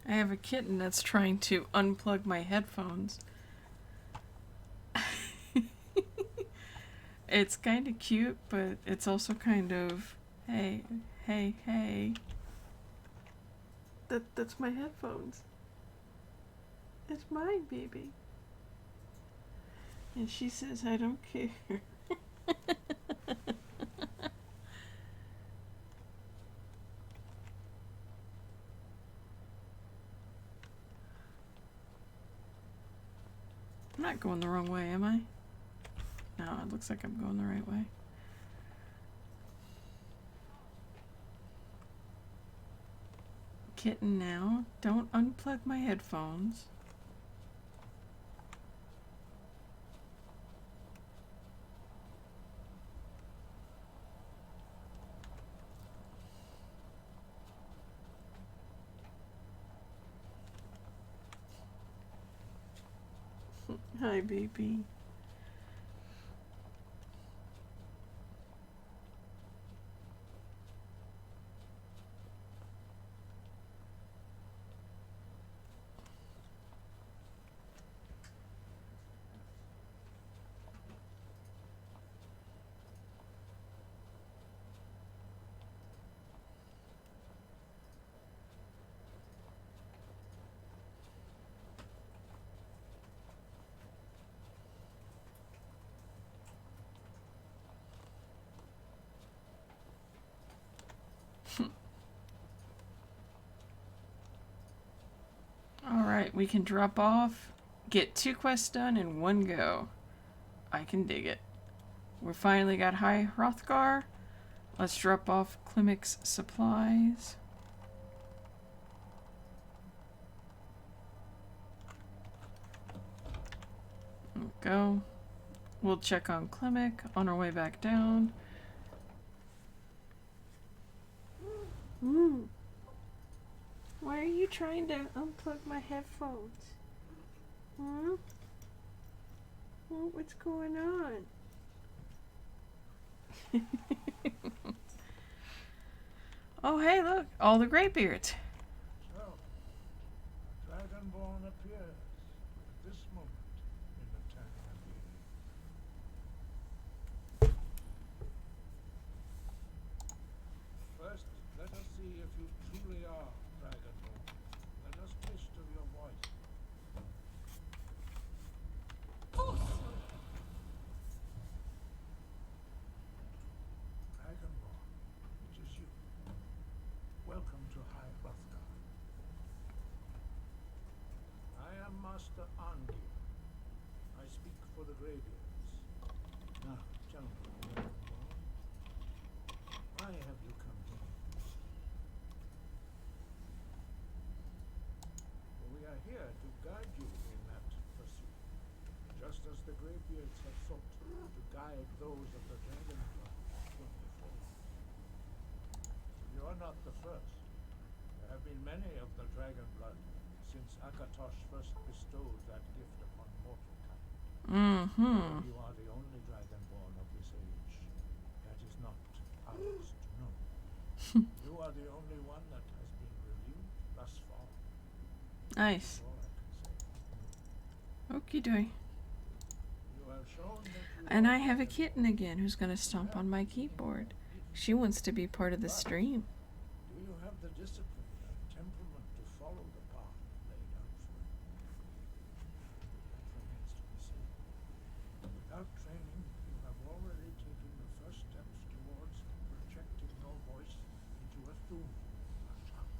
[SPEAKER 1] I have a kitten that's trying to unplug my headphones. It's kind of cute, but it's also kind of, hey, hey, hey. That's my headphones. It's mine, baby. And she says, I don't care. I'm not going the wrong way, am I? No, it looks like I'm going the right way. Kitten now, don't unplug my headphones. Hi, baby. Alright, we can drop off, get 2 quests done in one go. I can dig it. We finally got High Hrothgar. Let's drop off Klimek's supplies. Go. We'll check on Klimek on our way back down. Why are you trying to unplug my headphones? Huh? What's going on? Oh, hey, look, all the graybeards.
[SPEAKER 4] So, Dragonborn appears at this moment in the town of Eden. First, let us see if you truly are Dragonborn. Let us taste of your voice. Dragonborn, it is you. Welcome to High Hrothgar. I am Master Andi. I speak for the Greybeards. Now, gentlemen, Dragonborn, why have you come here? Well, we are here to guide you in that pursuit, just as the Greybeards have sought to guide those of the Dragonborn before. You are not the first. There have been many of the dragon blood since Akatosh first bestowed that gift upon mortal kind. You are the only dragonborn of this age. That is not ours to know. You are the only one that has been reviewed thus far.
[SPEAKER 1] Nice.
[SPEAKER 4] All I can say.
[SPEAKER 1] Okie dokie.
[SPEAKER 4] You have shown that you
[SPEAKER 1] And
[SPEAKER 4] are
[SPEAKER 1] I have a kitten again who's gonna stomp on my keyboard. She wants to be part of the stream.
[SPEAKER 4] Do
[SPEAKER 10] discipline and temperament to follow the path laid out for you. That remains to be seen. Without training, you have already taken the first steps towards projecting your voice into a thum, a shout.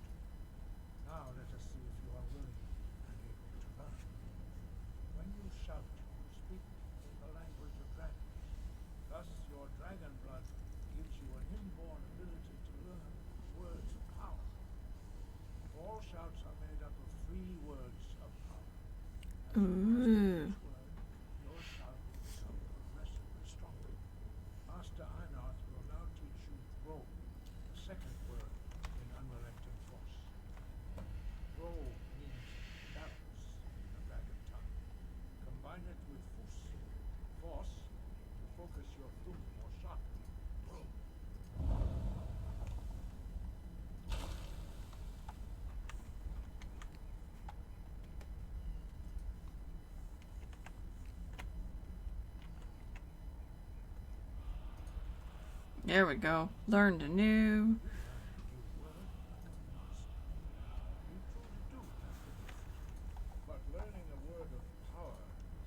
[SPEAKER 10] Now let us see if you are willing and able to learn. When you shout, you speak in the language of dragons. Thus, your dragon blood gives you an inborn ability to learn words of power. All shouts are made up of 3 words of power. As you master each word, your shout will become progressively stronger. Master Einarth will now teach you row, the second word in unrelenting force. Row means balance in the dragon tongue. Combine it with fus, force, to focus your thumb more sharply. Row.
[SPEAKER 1] There we go. Learned a new.
[SPEAKER 10] But learning a word of power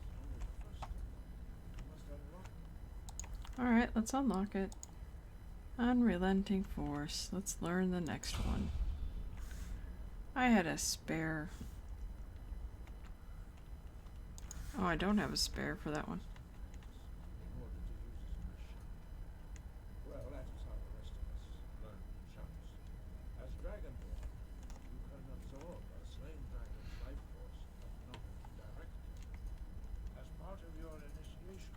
[SPEAKER 10] is only the first step. You must unlock it.
[SPEAKER 1] Alright, let's unlock it. Unrelenting force. Let's learn the next one. I had a spare. Oh, I don't have a spare for that one.
[SPEAKER 10] In order to use as my shout. Well, that is how the rest of us learn shouts. As Dragonborn, you can absorb a slain dragon's life force but not directly. As part of your initiation,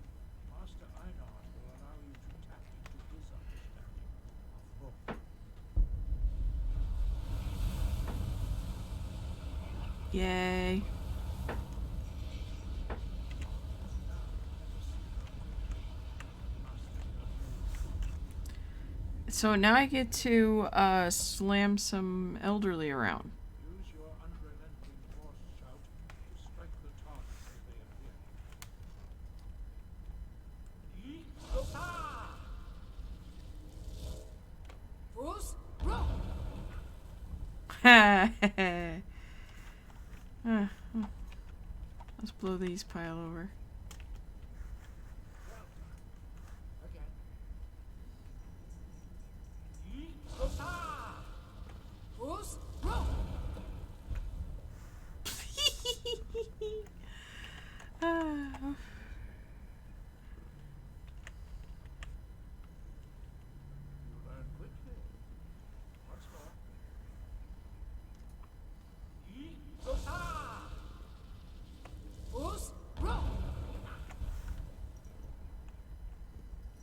[SPEAKER 10] Master Einarth will allow you to tap into his understanding of rope.
[SPEAKER 1] Yay. So now I get to slam some elderly around.
[SPEAKER 10] Use your unrelenting force shout to strike the targets as they appear.
[SPEAKER 2] Bruce? Bro!
[SPEAKER 1] Let's blow these pile over.
[SPEAKER 10] Again.
[SPEAKER 2] Bruce? Bro!
[SPEAKER 1] Ah.
[SPEAKER 10] You learn quickly. Once more.
[SPEAKER 2] Bruce? Bro!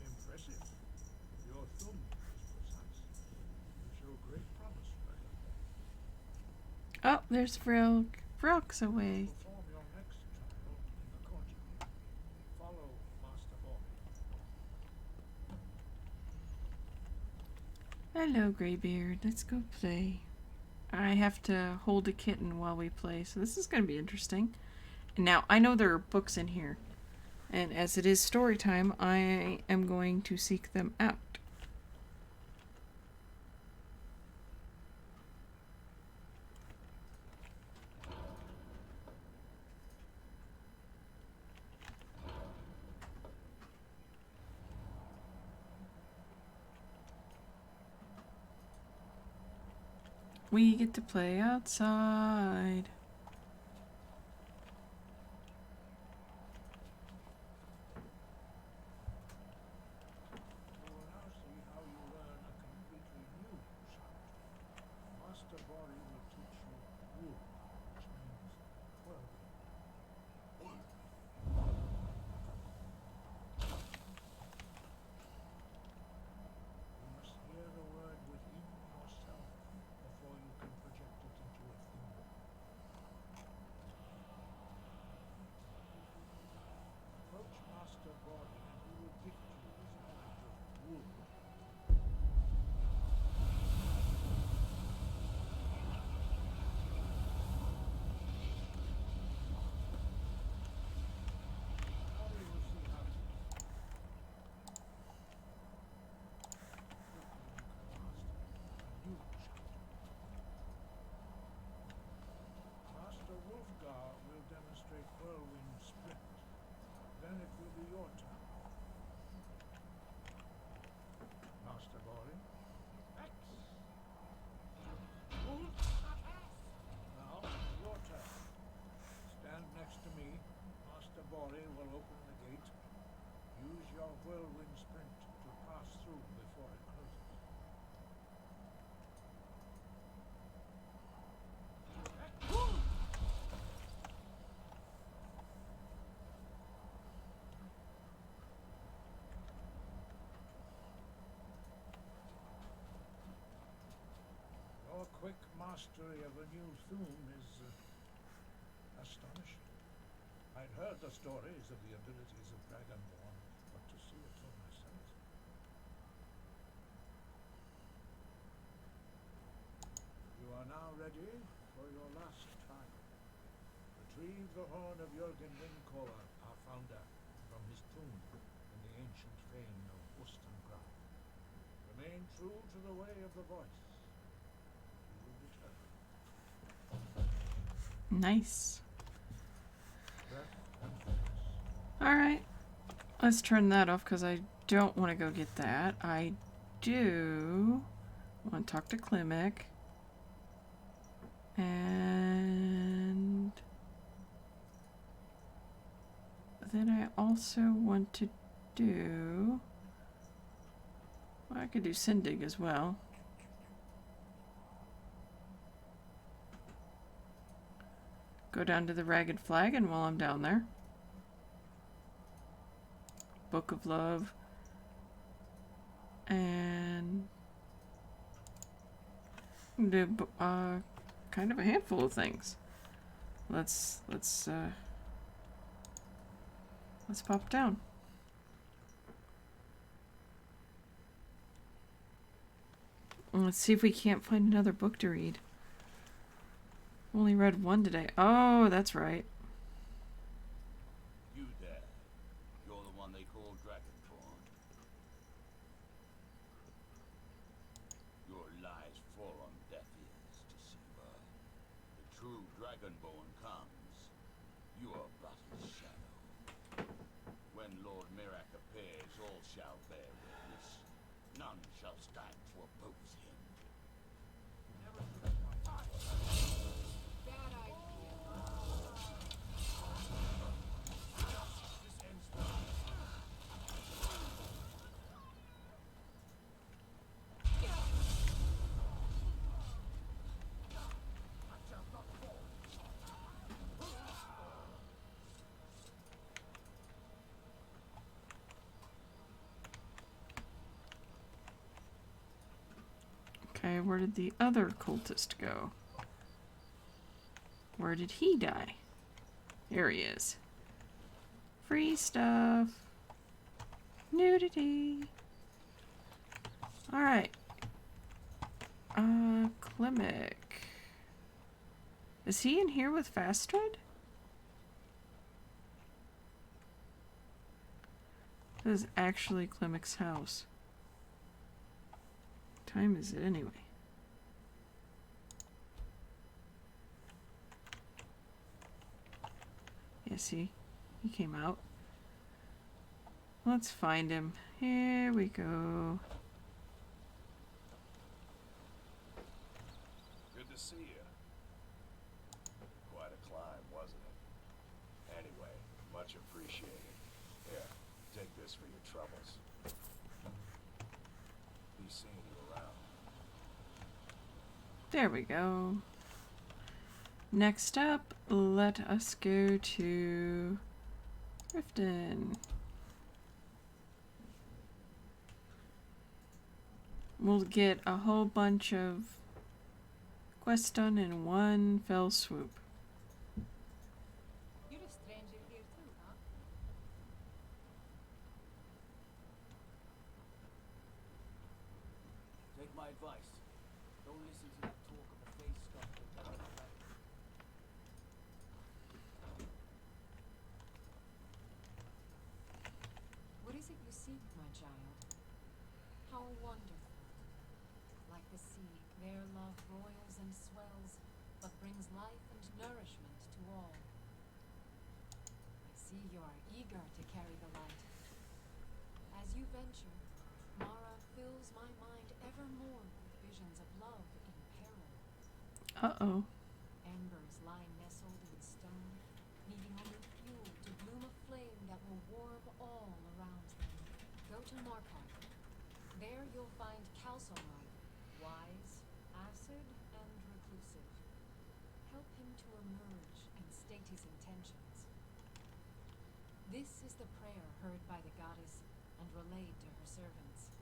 [SPEAKER 10] Impressive. Your thumb is precise. You show great promise, Dragonborn.
[SPEAKER 1] Oh, there's Vril. Vrilk's away.
[SPEAKER 10] Perform your next trial in the courtyard. Follow Master Bormy.
[SPEAKER 1] Hello, Greybeard. Let's go play. I have to hold a kitten while we play, so this is going to be interesting. And now, I know there are books in here. And as it is story time, I am going to seek them out. We get to play outside.
[SPEAKER 10] You will now see how you learn a completely new shout. Master Bormy will teach you Wool, which means 12. You must hear the word within yourself before you can project it into a thing. then it will be your turn. Master Bori. X. Now, your turn. Stand next to me. Master Bori will open the gate. Use your whirlwind sprint to pass through before it closes. Your quick mastery of a new theme is astonishing. I'd heard the stories of the abilities of Dragonborn, but to see it for myself. You are now ready for your last trial. Retrieve the horn of Jürgen Windcaller, our founder, from his tomb in the ancient fane of Ustengrad. Remain true to the way of the voice. You will determine.
[SPEAKER 1] Nice.
[SPEAKER 10] Breath and focus.
[SPEAKER 1] Alright. Let's turn that off because I don't want to go get that. I do want to talk to Klimek. And then I also want to do... Well, I could do Sindig as well. Go down to the Ragged Flagon while I'm down there. Book of Love. And do kind of a handful of things. Let's pop down. Let's see if we can't find another book to read. Only read one today. Oh, that's right.
[SPEAKER 9] You there. You're the one they call Dragonborn. Your lies fall on deaf ears, deceiver. The true Dragonborn comes. You are but his shadow. When Lord Mirak appears, all shall bear witness. None shall stand to oppose him.
[SPEAKER 8] Bad idea.
[SPEAKER 1] Okay, where did the other cultist go? Where did he die? Here he is. Free stuff. Nudity. Alright. Klimek. Is he in here with Fastred? This is actually Klimek's house. What time is it anyway? Yeah, see? He came out. Let's find him. Here we go.
[SPEAKER 7] Good to see you. Quite a climb, wasn't it? Anyway, much appreciated. Here, take this for your troubles. Be seeing you around.
[SPEAKER 1] There we go. Next up, let us go to Riften. We'll get a whole bunch of quests done in one fell swoop.
[SPEAKER 8] You're a stranger here too, huh?
[SPEAKER 3] Take my advice. Don't listen to that talk of a face sculptor down the way.
[SPEAKER 8] What is it you seek, my child? How wonderful. Like the sea, their love roils and swells, but brings life and nourishment to all. I see you are eager to carry the light. As you venture, Mara fills my mind ever more with visions of love in peril.
[SPEAKER 1] Uh-oh.
[SPEAKER 8] Embers lie nestled in stone, needing only fuel to bloom a flame that will warm all around them. Go to Markarth. There you'll find Calcelrod, wise, acid, and reclusive. Help him to emerge and state his intentions. This is the prayer heard by the goddess and relayed to her servants.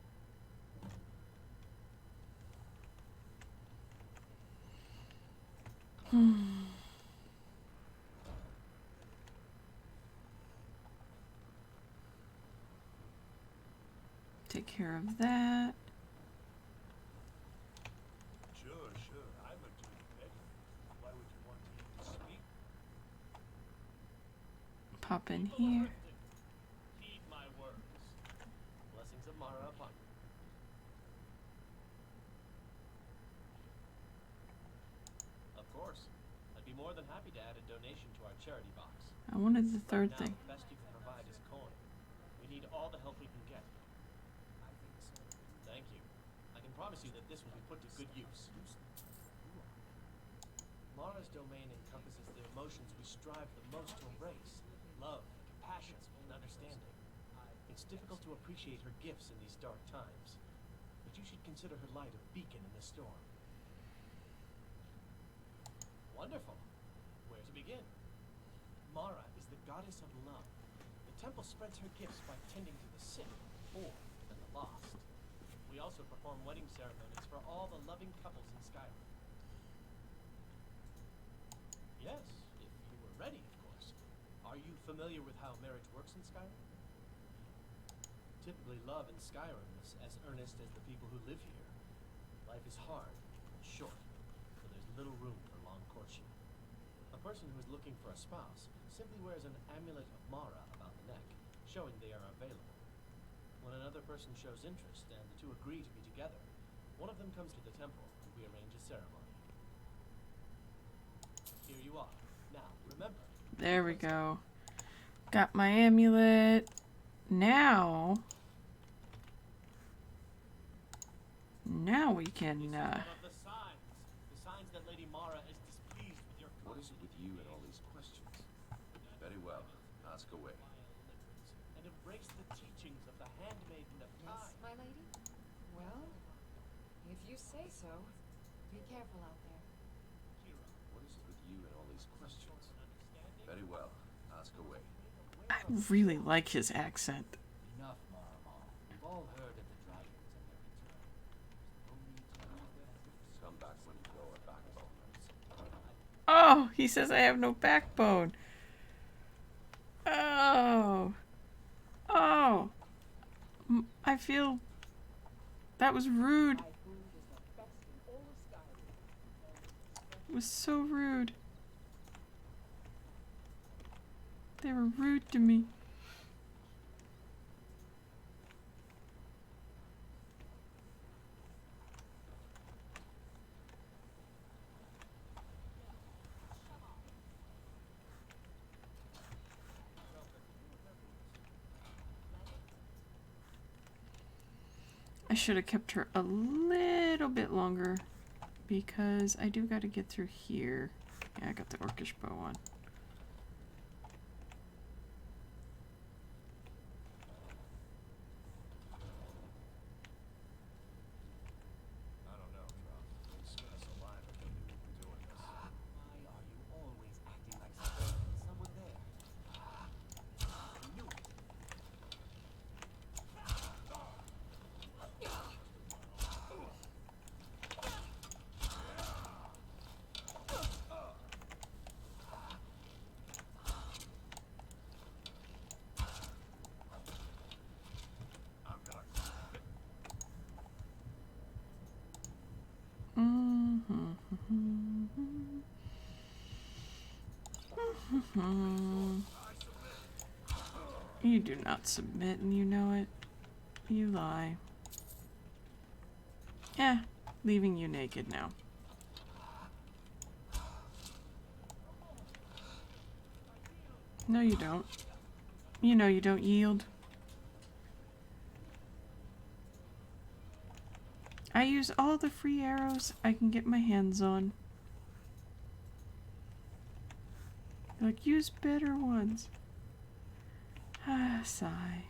[SPEAKER 1] Take care of that.
[SPEAKER 7] Sure, I'm a dude, Betty. Why would you want to even speak?
[SPEAKER 1] Pop in here.
[SPEAKER 11] Heed my words. Blessings of Mara upon you. Of course. I'd be more than happy to add a donation to our charity box.
[SPEAKER 1] I wanted the third
[SPEAKER 11] Right now,
[SPEAKER 1] thing.
[SPEAKER 11] the best you can provide is coin. We need all the help we can get. Thank you. I can promise you that this will be put to good use. Mara's domain encompasses the emotions we strive the most to embrace. Love, compassion, and understanding. It's difficult to appreciate her gifts in these dark times, but you should consider her light a beacon in the storm. Wonderful. Where to begin? Mara is the goddess of love. The temple spreads her gifts by tending to the sick, poor, and the lost. We also perform wedding ceremonies for all the loving couples in Skyrim. Yes, if you were ready, of course. Are you familiar with how marriage works in Skyrim? Typically, love in Skyrim is as earnest as the people who live here. Life is hard and short, so there's little room for long courtship. A person who is looking for a spouse simply wears an amulet of Mara about the neck, showing they are available. When another person shows interest and the two agree to be together, one of them comes to the temple and we arrange a ceremony. Here you are. Now, remember.
[SPEAKER 1] There we go. Got my amulet. Now we can,
[SPEAKER 11] One of the signs that Lady Mara is displeased with your
[SPEAKER 7] What is it with you and all these questions? Very well, ask away.
[SPEAKER 11] and embrace the teachings of the handmaiden of
[SPEAKER 8] Yes,
[SPEAKER 11] time.
[SPEAKER 8] my lady? Well, if you say so. Be careful out there.
[SPEAKER 7] What is it with you and all these questions? Very well, ask away.
[SPEAKER 1] I really like his accent.
[SPEAKER 6] Enough, Marama. We've all heard of the dragons and their return. No need to know them.
[SPEAKER 7] Come back when you grow a backbone.
[SPEAKER 1] Oh, he says I have no backbone. Oh. Oh. I feel that was rude. It was so rude. They were rude to me. I should have kept her a little bit longer because I do got to get through here. Yeah, I got the orcish bow on.
[SPEAKER 7] I don't know, Drop. They'd skin us alive if they knew we were doing this.
[SPEAKER 6] Why are you always acting like someone there? I knew it.
[SPEAKER 7] I'm gonna...
[SPEAKER 1] You do not submit and you know it. You lie. Yeah, leaving you naked now. No, you don't. You know you don't yield. I use all the free arrows I can get my hands on. Like, use better ones. Ah, sigh.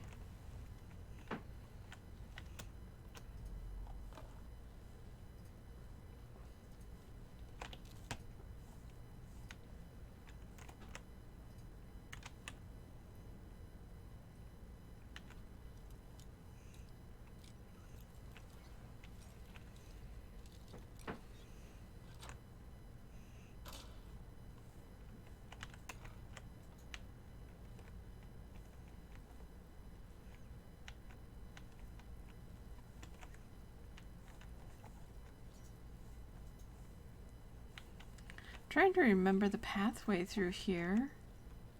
[SPEAKER 1] Trying to remember the pathway through here,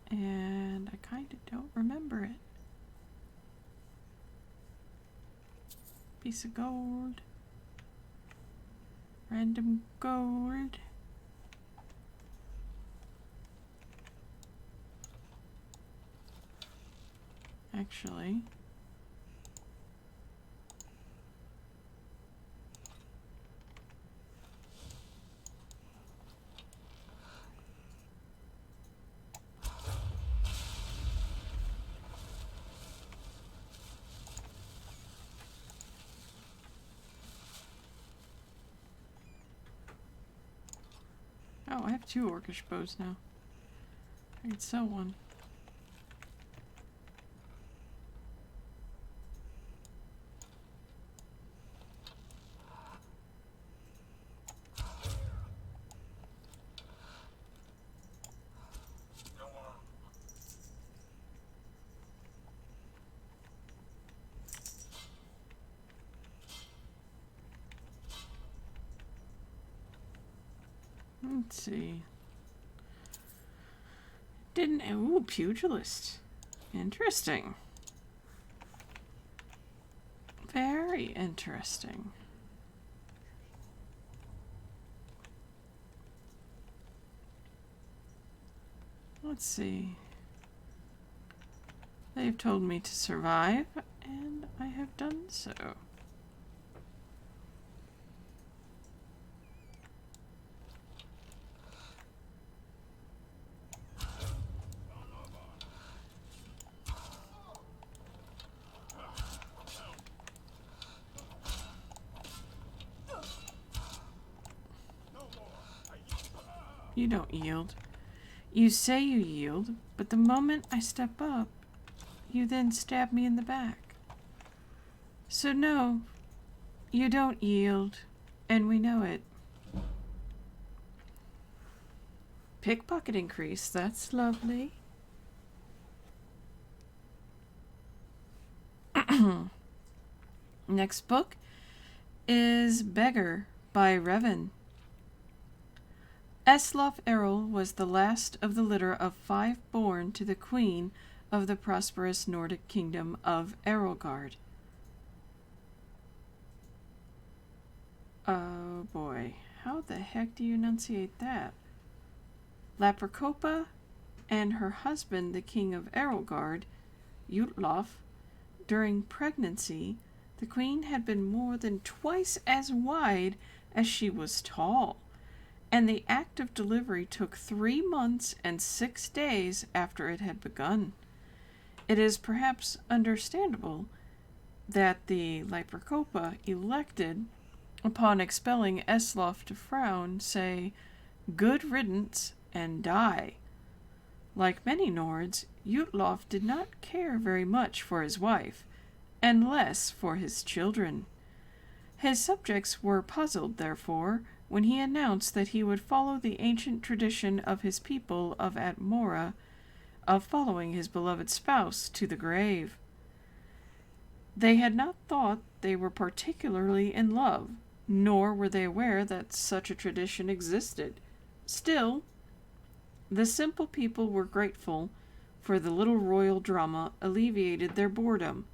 [SPEAKER 1] and I kind of don't remember it. Piece of gold. Random gold. Actually, oh, I have 2 orcish bows now. I could sell one. Let's see. Ooh, pugilist. Interesting. Very interesting. Let's see. They've told me to survive, and I have done so. You don't yield. You say you yield, but the moment I step up, you then stab me in the back. So no, you don't yield, and we know it. Pickpocket increase, that's lovely. Next book is Beggar by Revan. Eslof Errol was the last of the litter of 5 born to the queen of the prosperous Nordic kingdom of Errolgard. Oh boy, how the heck do you enunciate that? Lapracopa and her husband, the king of Errolgard, Jutlof, during pregnancy, the queen had been more than twice as wide as she was tall, and the act of delivery took 3 months and 6 days after it had begun. It is perhaps understandable that the Lapracopa elected, upon expelling Eslof to frown, say, "Good riddance," and die. Like many Nords, Jutlof did not care very much for his wife, and less for his children. His subjects were puzzled, therefore, when he announced that he would follow the ancient tradition of his people of Atmora of following his beloved spouse to the grave. They had not thought they were particularly in love, nor were they aware that such a tradition existed. Still, the simple people were grateful, for the little royal drama alleviated their boredom,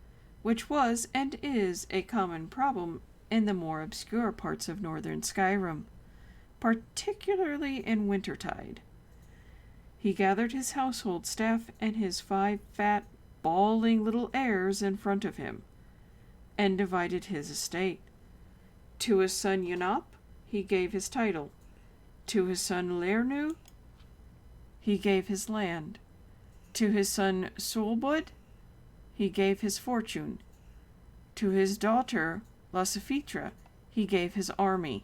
[SPEAKER 1] which was and is a common problem in the more obscure parts of northern Skyrim, particularly in wintertide. He gathered his household staff and his 5 fat, bawling little heirs in front of him, and divided his estate. To his son Yunop, he gave his title. To his son Lernu, he gave his land. To his son Sulbud, he gave his fortune. To his daughter Lasafitra, he gave his army.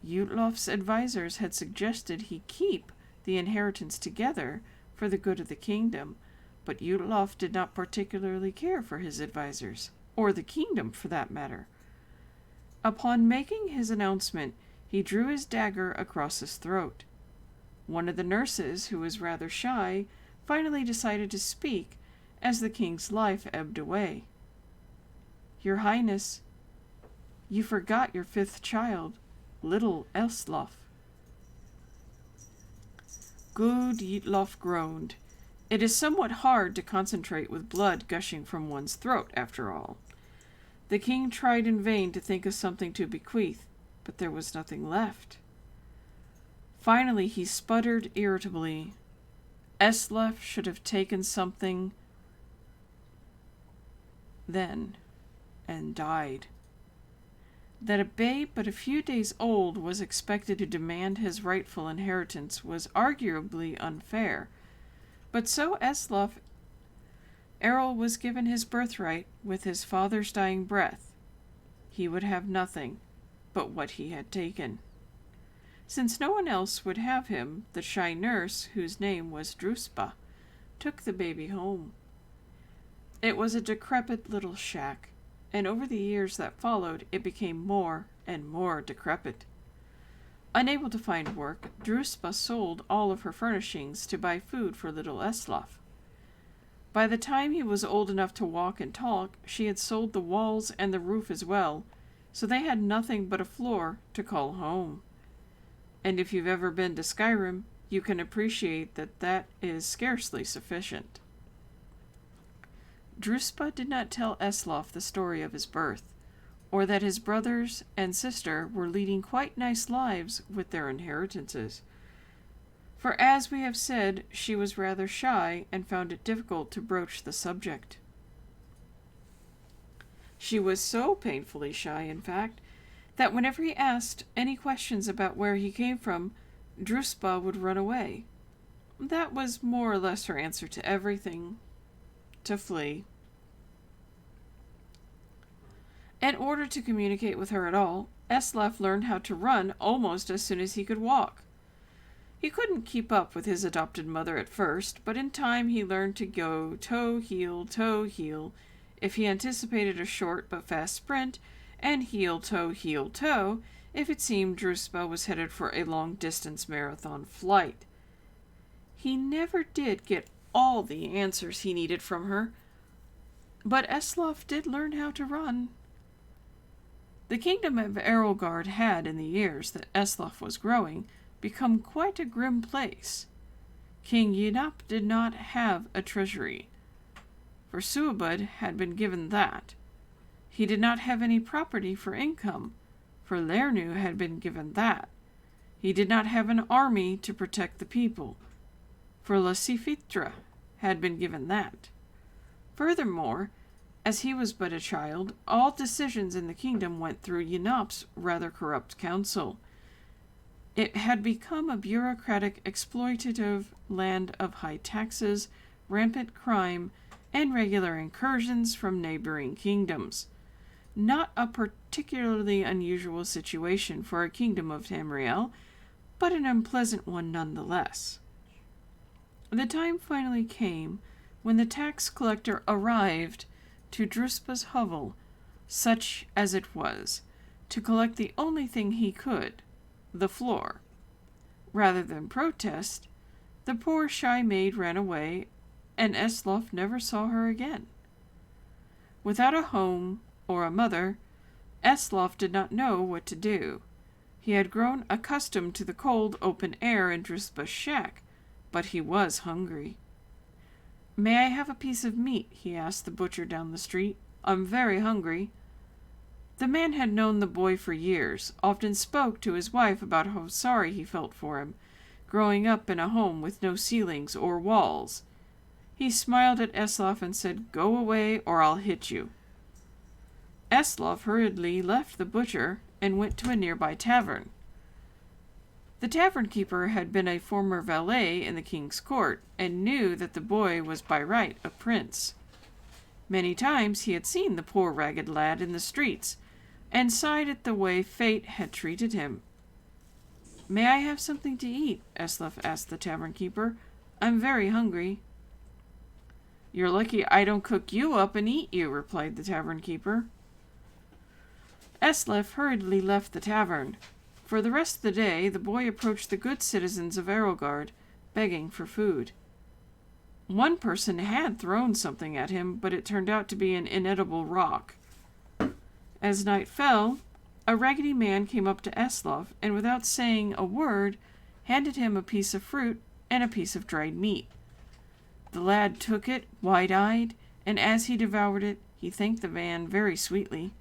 [SPEAKER 1] Yutlof's advisors had suggested he keep the inheritance together for the good of the kingdom, but Yutlof did not particularly care for his advisors, or the kingdom for that matter. Upon making his announcement, he drew his dagger across his throat. One of the nurses, who was rather shy, finally decided to speak as the king's life ebbed away. "Your Highness, you forgot your 5th child, little Elslof." Good Yitlof groaned. It is somewhat hard to concentrate with blood gushing from one's throat, after all. The king tried in vain to think of something to bequeath, but there was nothing left. Finally, he sputtered irritably. Eslef should have taken something then, and died. That a babe but a few days old was expected to demand his rightful inheritance was arguably unfair, but so Eslef Errol was given his birthright with his father's dying breath. He would have nothing but what he had taken. Since no one else would have him, the shy nurse, whose name was Druspa, took the baby home. It was a decrepit little shack, and over the years that followed, it became more and more decrepit. Unable to find work, Druspa sold all of her furnishings to buy food for little Eslaf. By the time he was old enough to walk and talk, she had sold the walls and the roof as well, so they had nothing but a floor to call home. And if you've ever been to Skyrim, you can appreciate that that is scarcely sufficient. Druspa did not tell Eslaf the story of his birth, or that his brothers and sister were leading quite nice lives with their inheritances. For as we have said, she was rather shy and found it difficult to broach the subject. She was so painfully shy, in fact, that whenever he asked any questions about where he came from, Druspa would run away. That was more or less her answer to everything: to flee. In order to communicate with her at all, Eslaf learned how to run almost as soon as he could walk. He couldn't keep up with his adopted mother at first, but in time he learned to go toe, heel, if he anticipated a short but fast sprint, and heel, toe, if it seemed Druspa was headed for a long-distance marathon flight. He never did get all the answers he needed from her, but Eslaf did learn how to run. The kingdom of Errolgard had, in the years that Eslaf was growing, become quite a grim place. King Yinap did not have a treasury, for Suabud had been given that. He did not have any property for income, for Lernu had been given that. He did not have an army to protect the people, for Lasifitra had been given that. Furthermore, as he was but a child, all decisions in the kingdom went through Yinap's rather corrupt council. It had become a bureaucratic, exploitative land of high taxes, rampant crime, and regular incursions from neighboring kingdoms. Not a particularly unusual situation for a kingdom of Tamriel, but an unpleasant one nonetheless. The time finally came when the tax collector arrived to Druspa's hovel, such as it was, to collect the only thing he could, the floor. Rather than protest, the poor shy maid ran away, and Eslaf never saw her again. Without a home or a mother, Eslaf did not know what to do. He had grown accustomed to the cold open air in Druspa's shack, but he was hungry. "May I have a piece of meat?" he asked the butcher down the street. "I'm very hungry." The man had known the boy for years, often spoke to his wife about how sorry he felt for him, growing up in a home with no ceilings or walls. He smiled at Eslov and said, "Go away or I'll hit you." Eslov hurriedly left the butcher and went to a nearby tavern. The tavern keeper had been a former valet in the king's court and knew that the boy was by right a prince. Many times he had seen the poor ragged lad in the streets and sighed at the way fate had treated him. "May I have something to eat?" Eslov asked the tavern keeper. "I'm very hungry." "You're lucky I don't cook you up and eat you," replied the tavern keeper. Eslov hurriedly left the tavern. For the rest of the day, the boy approached the good citizens of Erelgard, begging for food. One person had thrown something at him, but it turned out to be an inedible rock. As night fell, a raggedy man came up to Eslov and, without saying a word, handed him a piece of fruit and a piece of dried meat. The lad took it, wide-eyed, and as he devoured it, he thanked the man very sweetly.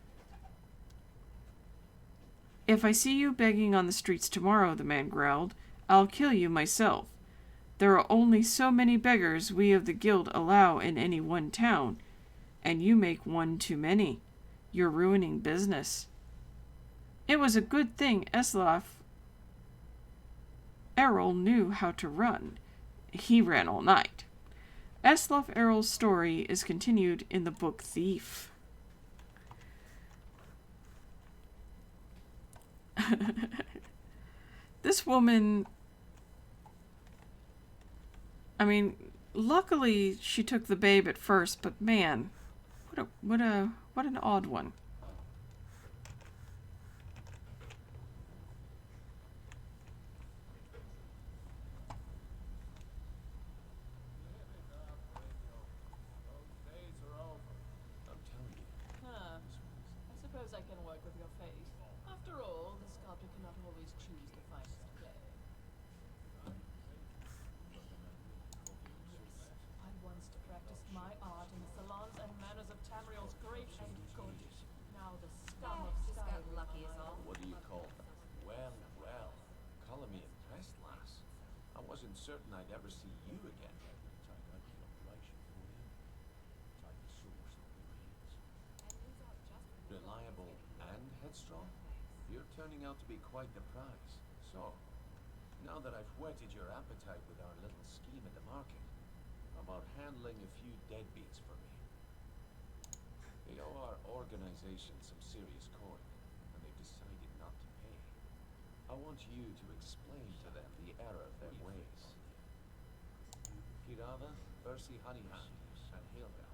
[SPEAKER 1] "If I see you begging on the streets tomorrow," the man growled, "I'll kill you myself. There are only so many beggars we of the guild allow in any one town, and you make one too many. You're ruining business." It was a good thing Eslov Errol knew how to run. He ran all night. Eslov Errol's story is continued in the book Thief. This woman, I mean, luckily she took the babe at first, but man, what an odd one.
[SPEAKER 4] Those days are over.
[SPEAKER 11] I'm telling you.
[SPEAKER 2] I suppose I can work with your face. After all, the sculptor cannot always choose the finest clay. I once practiced my art in the salons and manners of Tamriel's great and good. Now the scum of
[SPEAKER 8] Just got
[SPEAKER 2] Skyrim
[SPEAKER 8] lucky
[SPEAKER 2] are
[SPEAKER 8] is
[SPEAKER 2] my
[SPEAKER 8] all.
[SPEAKER 11] What do you call that? Well. Color me impressed, lass. I wasn't certain I'd ever see you again. Reliable and headstrong? You're turning out to be quite the prize. So, now that I've whetted your appetite with our little scheme at the market, how about handling a few deadbeats for me? They owe our organization some serious coin, and they've decided not to pay. I want you to explain to them the error of their ways. Kirava, Percy Honeyhand, and Hilda.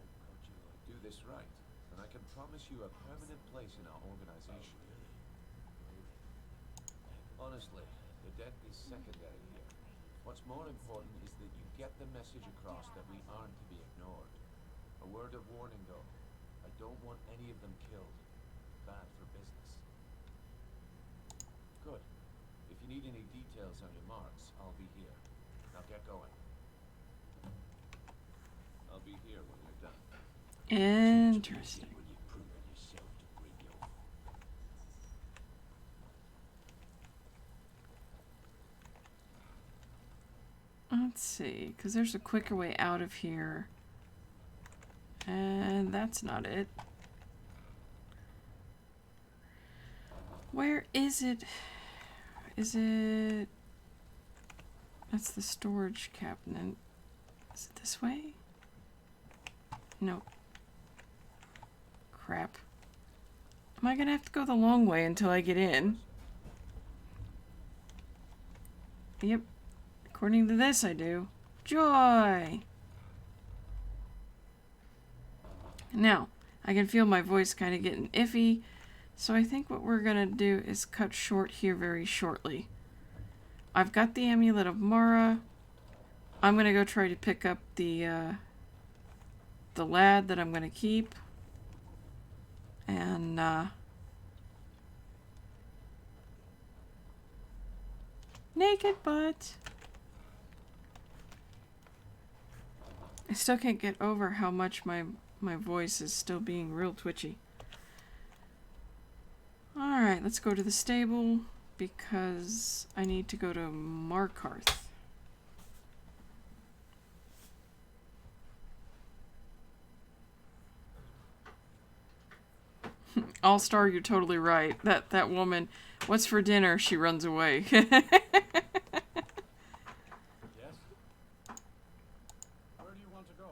[SPEAKER 11] Do this right, and I can promise you a permanent place in our organization. Honestly, the debt is secondary here. What's more important is that you get the message across that we aren't to be ignored. A word of warning, though. I don't want any of them killed. Bad for business. Good. If you need any details on your marks, I'll be here. Now get going. I'll be here when you're done.
[SPEAKER 1] Interesting. Let's see, because there's a quicker way out of here. And that's not it. Where is it? Is it... That's the storage cabinet. Is it this way? No. Crap. Am I gonna have to go the long way until I get in? Yep. According to this, I do. Joy! Now, I can feel my voice kind of getting iffy, so I think what we're gonna do is cut short here very shortly. I've got the Amulet of Mara. I'm gonna go try to pick up the lad that I'm gonna keep. And, naked butt! I still can't get over how much my voice is still being real twitchy. Alright, let's go to the stable because I need to go to Markarth. All-Star, you're totally right. That woman, what's for dinner? She runs away.
[SPEAKER 6] Yes? Where do you want to go?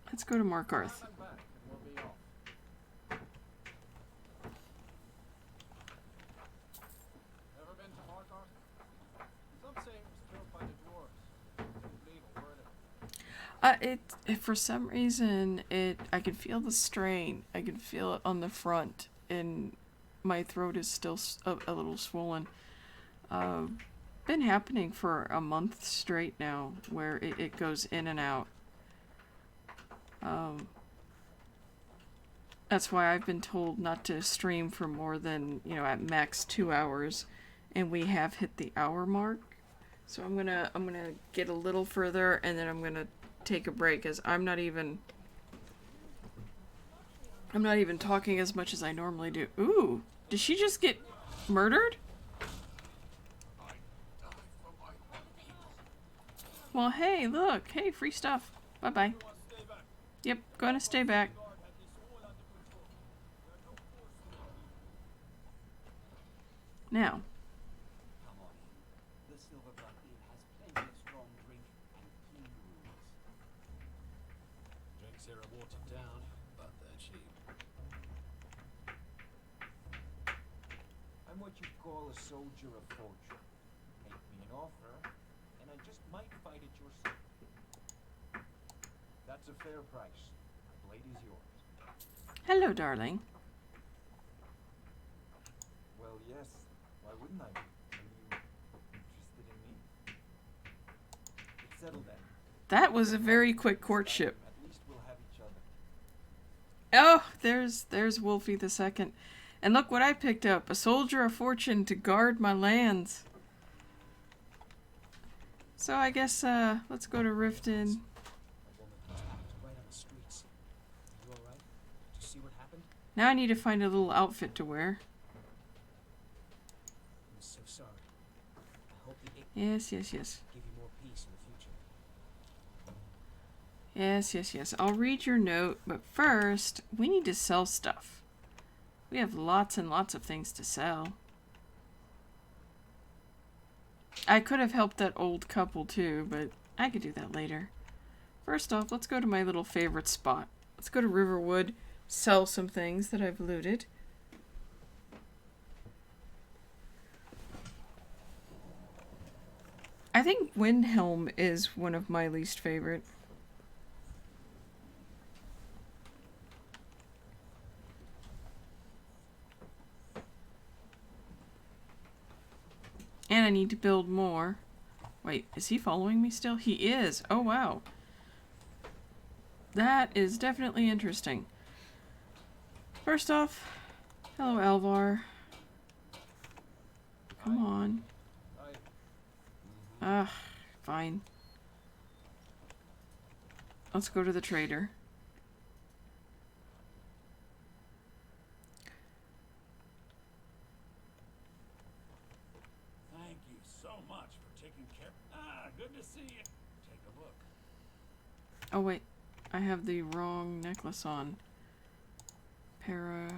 [SPEAKER 1] Let's go to Markarth.
[SPEAKER 6] I'm back, and we'll be off. Ever been to Markarth? Some say it was built by the dwarves. Didn't believe a word of it.
[SPEAKER 1] It for some reason I can feel the strain. I can feel it on the front, and my throat is still a little swollen. Been happening for a month straight now, where it goes in and out. That's why I've been told not to stream for more than, at max 2 hours, and we have hit the hour mark. So I'm gonna get a little further, and then I'm gonna take a break, as I'm not even talking as much as I normally do. Ooh, did she just get murdered? Well, hey, look, hey, free stuff. Bye bye. Yep, gonna stay back. Now.
[SPEAKER 6] Come on in. The Silverbuck Inn has plenty of strong drink and clean rooms.
[SPEAKER 11] Drinks here are watered down, but they're cheap.
[SPEAKER 3] I'm what you call a soldier of fortune. Make me an offer, and I just might fight it yourself. That's a fair price. My blade is yours.
[SPEAKER 1] Hello, darling.
[SPEAKER 3] Well, yes. Why wouldn't I be? Are you interested in me? It's settled then.
[SPEAKER 1] That was a very quick courtship.
[SPEAKER 3] At least we'll have each other.
[SPEAKER 1] Oh, there's Wolfie the Second. And look what I picked up. A soldier of fortune to guard my lands. So I guess, let's go to Riften.
[SPEAKER 3] A woman was right on the streets. Are you alright? Did you see what happened?
[SPEAKER 1] Now I need to find a little outfit to wear.
[SPEAKER 3] I'm so sorry. I hope the
[SPEAKER 1] Yes.
[SPEAKER 3] give you more peace in the future.
[SPEAKER 1] Yes. I'll read your note, but first, we need to sell stuff. We have lots and lots of things to sell. I could have helped that old couple too, but I could do that later. First off, let's go to my little favorite spot. Let's go to Riverwood, sell some things that I've looted. I think Windhelm is one of my least favorite. And I need to build more. Wait, is he following me still? He is. Oh, wow. That is definitely interesting. First off, hello, Alvar. Come on. Ugh, fine. Let's go to the trader.
[SPEAKER 9] Thank you so much for taking care. Good to see you. Take a look.
[SPEAKER 1] Oh, wait. I have the wrong necklace on. Para...
[SPEAKER 9] It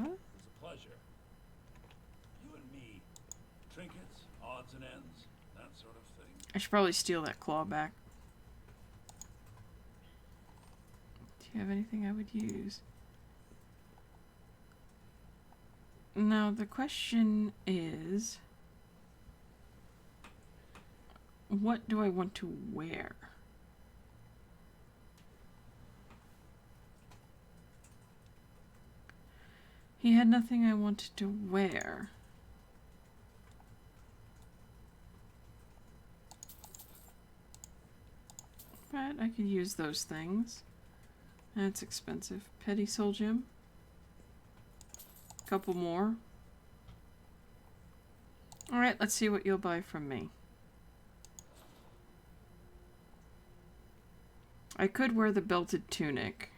[SPEAKER 9] was a pleasure. You and me. Trinkets, odds and ends, that sort of thing.
[SPEAKER 1] I should probably steal that claw back. Do you have anything I would use? Now, the question is... what do I want to wear? He had nothing I wanted to wear. But I could use those things. That's expensive. Petty Soul Gem. Couple more. Alright, let's see what you'll buy from me. I could wear the belted tunic.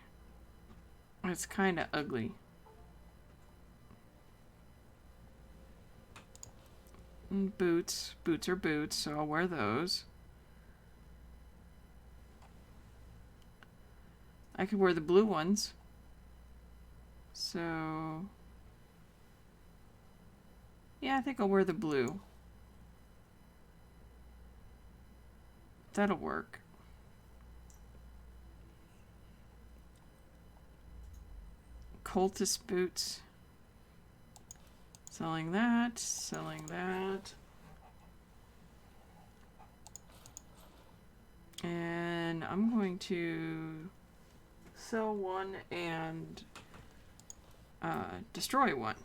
[SPEAKER 1] It's kind of ugly. And boots. Boots are boots, so I'll wear those. I could wear the blue ones. So, yeah, I think I'll wear the blue. That'll work. Cultist boots. Selling that, selling that. And I'm going to sell one and destroy one.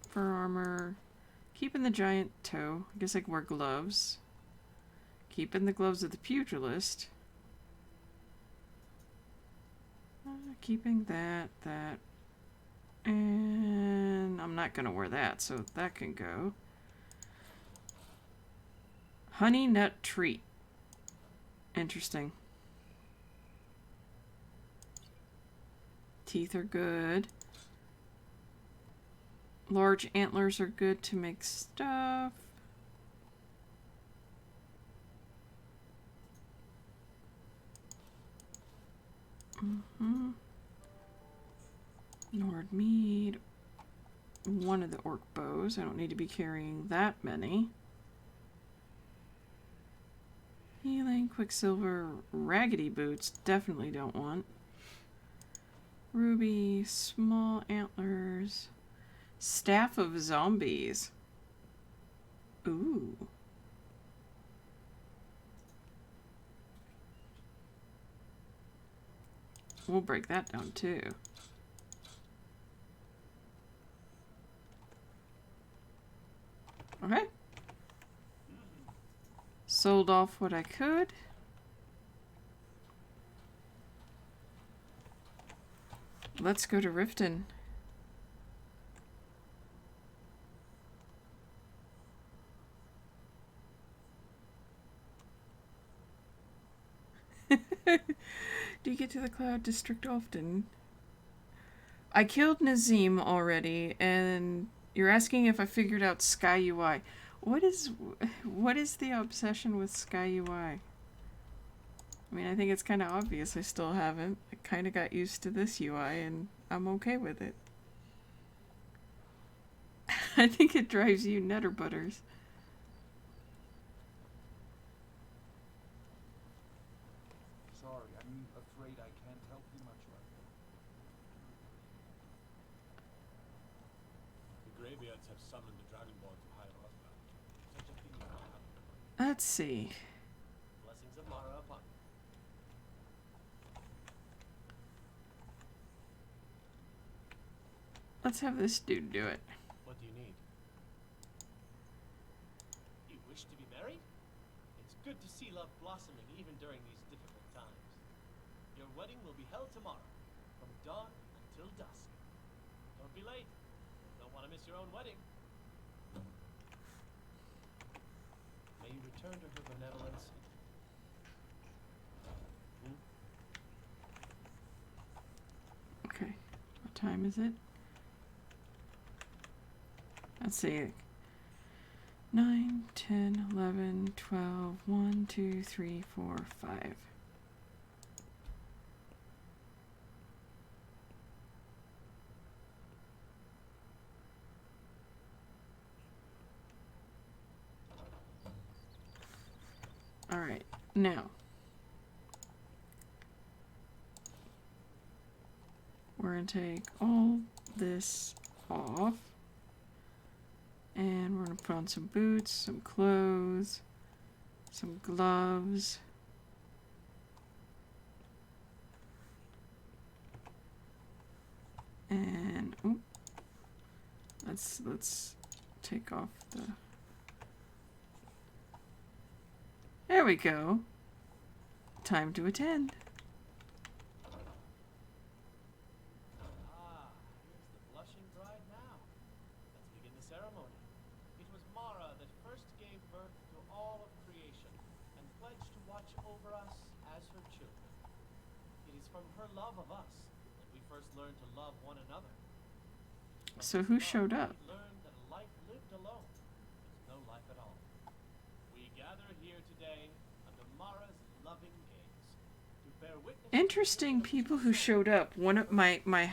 [SPEAKER 1] Fur armor. Keeping the giant toe. I guess I can wear gloves. Keeping the gloves of the pugilist. Keeping that. And I'm not going to wear that, so that can go. Honey nut treat. Interesting. Teeth are good. Large antlers are good to make stuff. Nord mead. One of the orc bows. I don't need to be carrying that many. Healing, quicksilver, raggedy boots. Definitely don't want. Ruby, small antlers. Staff of zombies. Ooh. We'll break that down too. Okay. Sold off what I could. Let's go to Riften. Do you get to the Cloud District often? I killed Nazim already, and you're asking if I figured out Sky UI. What is the obsession with Sky UI? I mean, I think it's kind of obvious I still haven't. I kind of got used to this UI, and I'm okay with it. I think it drives you nutter butters.
[SPEAKER 6] Sorry, I'm afraid I can't help you much right now.
[SPEAKER 11] The Greybeards have summoned the Dragonborn to High Rothgar. Such a thing will not happen.
[SPEAKER 1] Let's see.
[SPEAKER 11] Blessings of Mara upon you.
[SPEAKER 1] Let's have this dude do it.
[SPEAKER 11] What do you need? You wish to be married? It's good to see love blossoming even during these difficult times. Your wedding will be held tomorrow, from dawn until dusk. Don't be late. Don't want to miss your own wedding. May you return to her benevolence.
[SPEAKER 1] Okay. What time is it? Let's see. 9, 10, 11, 12, 1, 2, 3, 4, 5. All right. Now. We're going to take all this off. And we're going to put on some boots, some clothes, some gloves. And let's take off the... There we go. Time to attend.
[SPEAKER 11] Here's the blushing bride now. Let's begin the ceremony. It was Mara that first gave birth to all of creation and pledged to watch over us as her children. It is from her love of us that we first learned to love one another.
[SPEAKER 1] So who showed up?
[SPEAKER 11] We learned that a life lived alone is no life at all. We gather loving gaze. To bear witness to the
[SPEAKER 1] Interesting
[SPEAKER 11] union of
[SPEAKER 1] people
[SPEAKER 11] two
[SPEAKER 1] who
[SPEAKER 11] souls.
[SPEAKER 1] showed up. One of my
[SPEAKER 11] May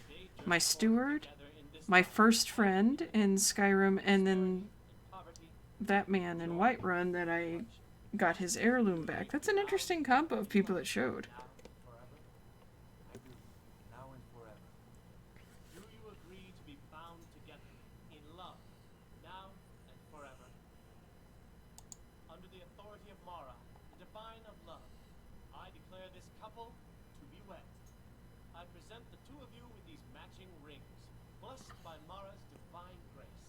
[SPEAKER 11] they
[SPEAKER 1] my
[SPEAKER 11] journey forth
[SPEAKER 1] steward,
[SPEAKER 11] together in this
[SPEAKER 1] my
[SPEAKER 11] life,
[SPEAKER 1] first friend in Skyrim, and then
[SPEAKER 11] in poverty,
[SPEAKER 1] that man in Whiterun that I got his heirloom back. That's an interesting combo of people that showed.
[SPEAKER 11] now and forever.
[SPEAKER 6] I do. Now and forever.
[SPEAKER 11] Do you agree to be bound together in love, now and forever? Under the authority of Mara, the divine of love, I declare this couple to be wed. I present the two of you with these matching rings, blessed by Mara's divine grace.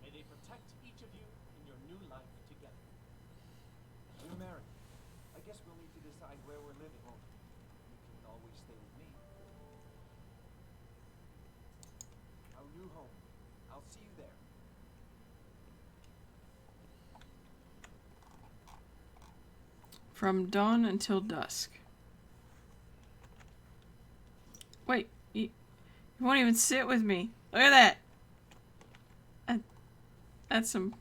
[SPEAKER 11] May they protect each of you in your new life together.
[SPEAKER 6] We're married. I guess we'll need to decide where we're living. Well, you can always stay with me. Our new home. I'll see you there.
[SPEAKER 1] From dawn until dusk. Wait, you won't even sit with me. Look at that. That's some.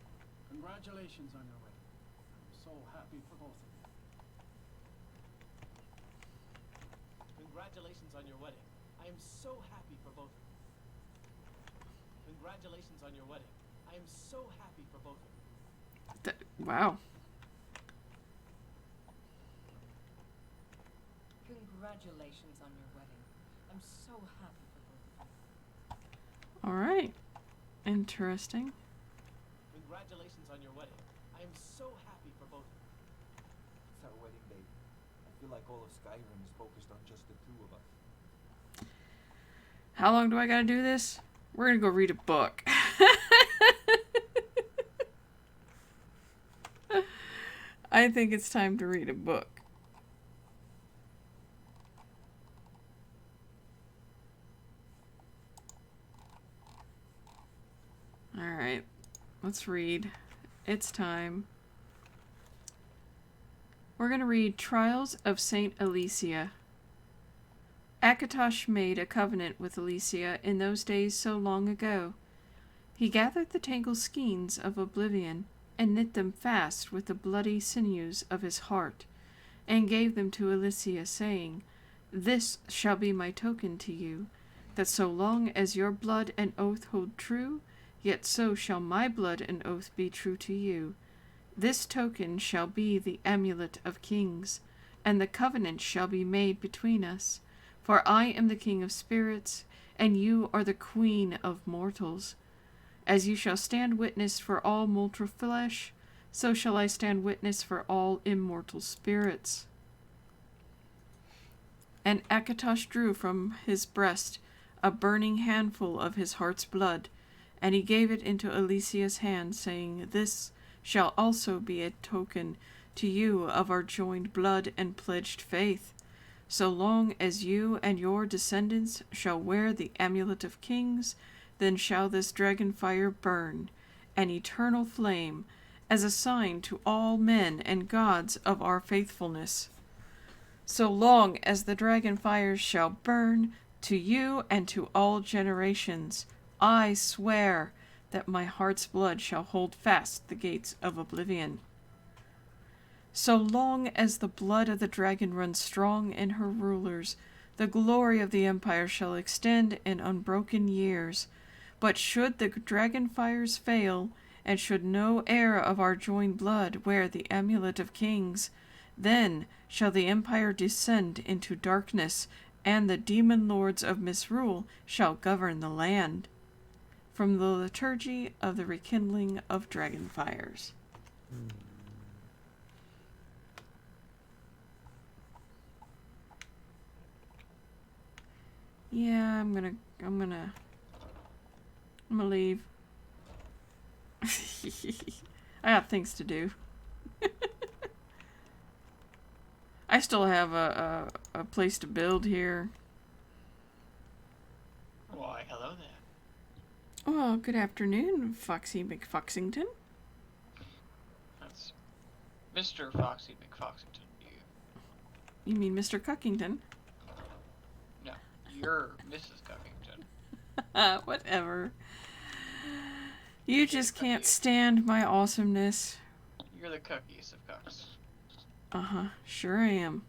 [SPEAKER 6] Congratulations on your wedding. I'm so happy for both of you.
[SPEAKER 11] Congratulations on your wedding. I am so happy for both of you. Congratulations on your wedding. I am so happy for both of you.
[SPEAKER 1] Wow.
[SPEAKER 8] Congratulations on your wedding. I'm so happy for both of you.
[SPEAKER 1] All right. Interesting.
[SPEAKER 11] Congratulations on your wedding. I am so happy for both of you.
[SPEAKER 6] It's our wedding day. I feel like all of Skyrim is focused on just the two of us.
[SPEAKER 1] How long do I gotta do this? We're gonna go read a book. I think it's time to read a book. Alright, let's read. It's time. We're going to read Trials of Saint Alicia. Akatosh made a covenant with Alicia in those days so long ago. He gathered the tangled skeins of oblivion and knit them fast with the bloody sinews of his heart, and gave them to Alicia, saying, "This shall be my token to you, that so long as your blood and oath hold true, yet so shall my blood and oath be true to you. This token shall be the amulet of kings, and the covenant shall be made between us. For I am the king of spirits, and you are the queen of mortals. As you shall stand witness for all mortal flesh, so shall I stand witness for all immortal spirits." And Akatosh drew from his breast a burning handful of his heart's blood, and he gave it into Alicia's hand, saying, "This shall also be a token to you of our joined blood and pledged faith. So long as you and your descendants shall wear the amulet of kings, then shall this dragon fire burn, an eternal flame, as a sign to all men and gods of our faithfulness. So long as the dragon fires shall burn, to you and to all generations, I swear that my heart's blood shall hold fast the gates of oblivion. So long as the blood of the dragon runs strong in her rulers, the glory of the empire shall extend in unbroken years. But should the dragon fires fail, and should no heir of our joined blood wear the amulet of kings, then shall the empire descend into darkness, and the demon lords of misrule shall govern the land. From the Liturgy of the Rekindling of Dragon Fires. Yeah, I'm gonna leave. I got things to do. I still have a place to build here.
[SPEAKER 12] Why, hello there.
[SPEAKER 1] Well, good afternoon, Foxy McFoxington.
[SPEAKER 12] That's Mr. Foxy McFoxington.
[SPEAKER 1] You mean Mr. Cuckington?
[SPEAKER 12] No, you're Mrs. Cuckington.
[SPEAKER 1] Whatever. You just can't stand my awesomeness.
[SPEAKER 12] You're the cookiest of cooks.
[SPEAKER 1] Uh-huh, sure I am.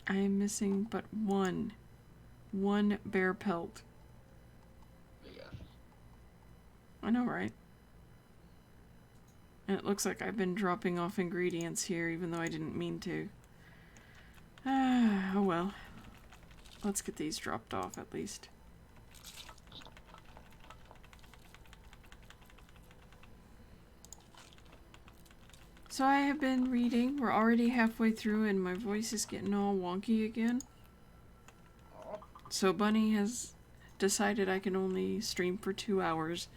[SPEAKER 1] I am missing but one bear pelt.
[SPEAKER 12] Yeah.
[SPEAKER 1] I know, right? And it looks like I've been dropping off ingredients here, even though I didn't mean to. Oh well. Let's get these dropped off at least. So I have been reading. We're already halfway through and my voice is getting all wonky again. So Bunny has decided I can only stream for 2 hours.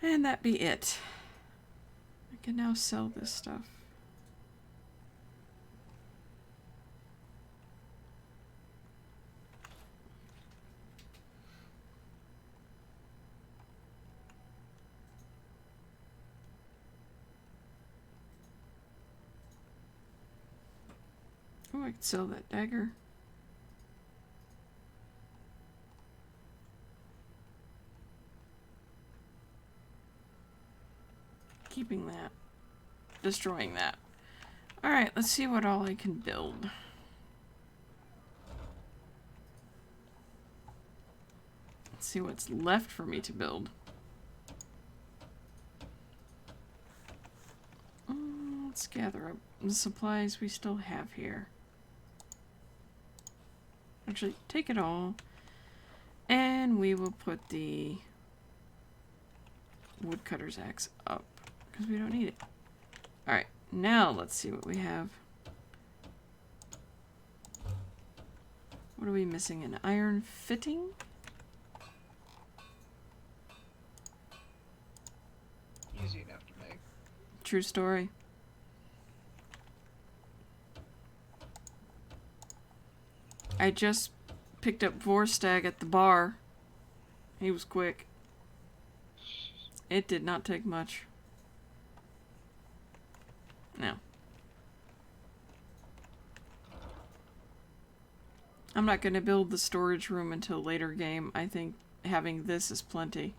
[SPEAKER 1] And that be it. I can now sell this stuff. Oh, I could sell that dagger. Keeping that. Destroying that. Alright, let's see what all I can build. Let's see what's left for me to build. Let's gather up the supplies we still have here. Actually, take it all. And we will put the woodcutter's axe up. Because we don't need it. Alright, now let's see what we have. What are we missing? An iron fitting?
[SPEAKER 12] Easy enough to make.
[SPEAKER 1] True story. I just picked up Vorstag at the bar. He was quick. It did not take much. No. I'm not going to build the storage room until later game. I think having this is plenty.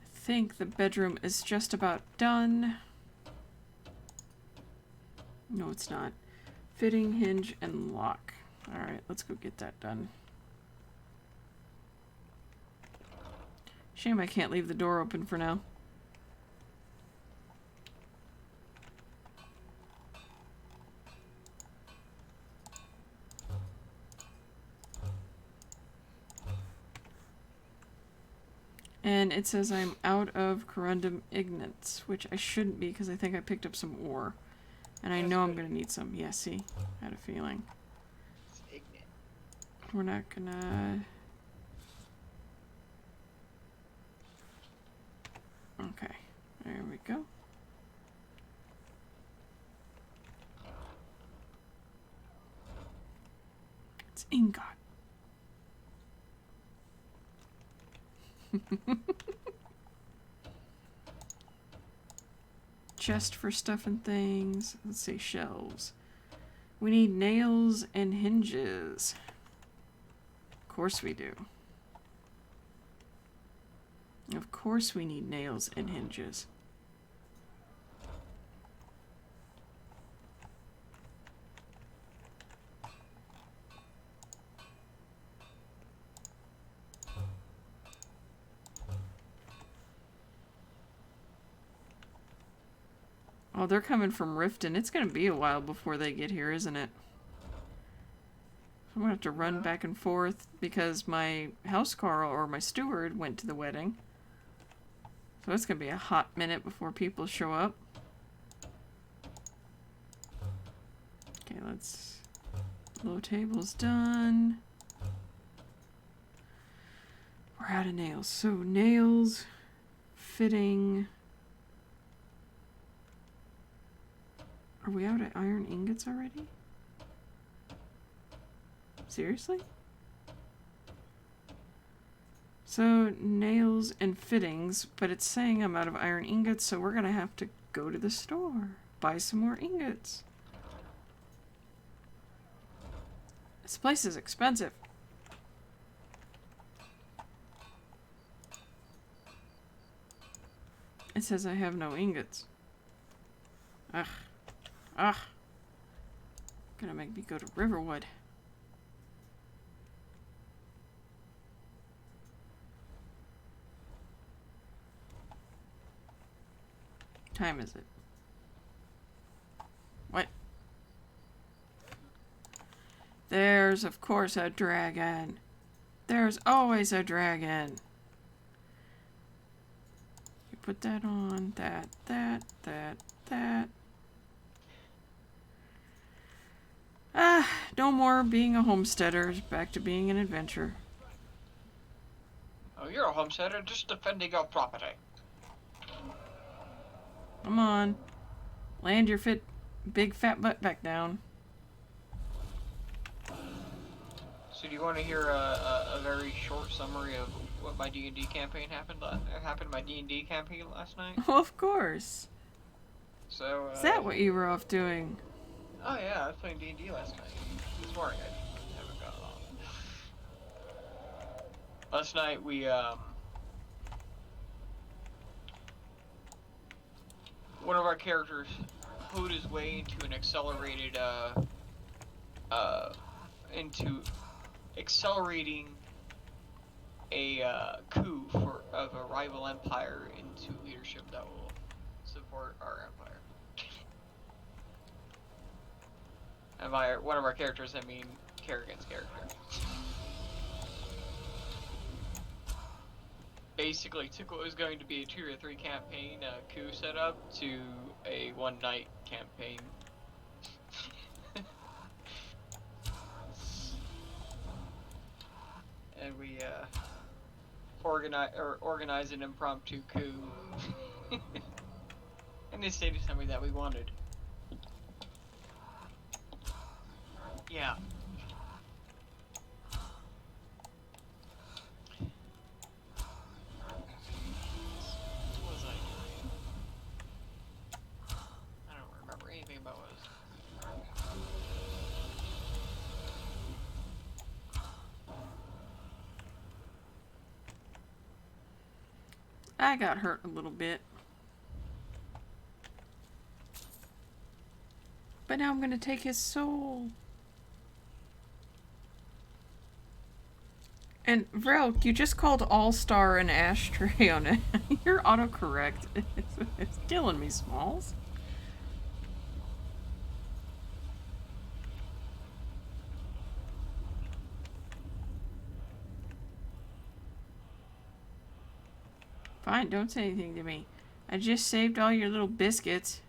[SPEAKER 1] I think the bedroom is just about done. No, it's not. Fitting, hinge, and lock. Alright, let's go get that done. Shame I can't leave the door open for now. And it says I'm out of corundum ignates, which I shouldn't be because I think I picked up some ore. And I know I'm going to need some. Yeah, see? I had a feeling.
[SPEAKER 12] It's ignorant.
[SPEAKER 1] We're not gonna... Okay, there we go. It's ingot. Chest for stuff and things. Let's say shelves. We need nails and hinges. Of course we do. Of course we need nails and hinges. Oh, they're coming from Riften. It's going to be a while before they get here, isn't it? I'm going to have to run back and forth because my housecarl or my steward went to the wedding. So it's going to be a hot minute before people show up. Okay, let's... Low table's done. We're out of nails. So nails, fitting... Are we out of iron ingots already? Seriously? So, nails and fittings, but it's saying I'm out of iron ingots, so we're gonna have to go to the store. Buy some more ingots. This place is expensive. It says I have no ingots. Ugh. Ugh. Gonna make me go to Riverwood. Time is it? What? There's, of course, a dragon. There's always a dragon. You put that on. That. Ah, no more being a homesteader. Back to being an adventurer.
[SPEAKER 12] Oh, you're a homesteader just defending your property.
[SPEAKER 1] Come on. Land your big fat butt back down.
[SPEAKER 12] So do you want to hear a very short summary of what my D&D campaign happened in my D&D campaign last night?
[SPEAKER 1] Well, of course.
[SPEAKER 12] So,
[SPEAKER 1] Is that what you were off doing?
[SPEAKER 12] Oh yeah, I was playing D&D last night. This morning I haven't got on. Last night we, one of our characters hoed his way into an accelerated, accelerating a coup of a rival empire into leadership that will support our empire. And by one of our characters, I mean Kerrigan's character. Basically took what was going to be a 2 or 3 campaign coup setup to a 1-night campaign. And we organized an impromptu coup. And they stated something that we wanted. Yeah. What was I doing? I don't remember anything about what I was doing.
[SPEAKER 1] I got hurt a little bit. But now I'm gonna take his soul. And Vrel, you just called All-Star an ashtray on it. Your autocorrect. It's killing me, Smalls. Fine, don't say anything to me. I just saved all your little biscuits.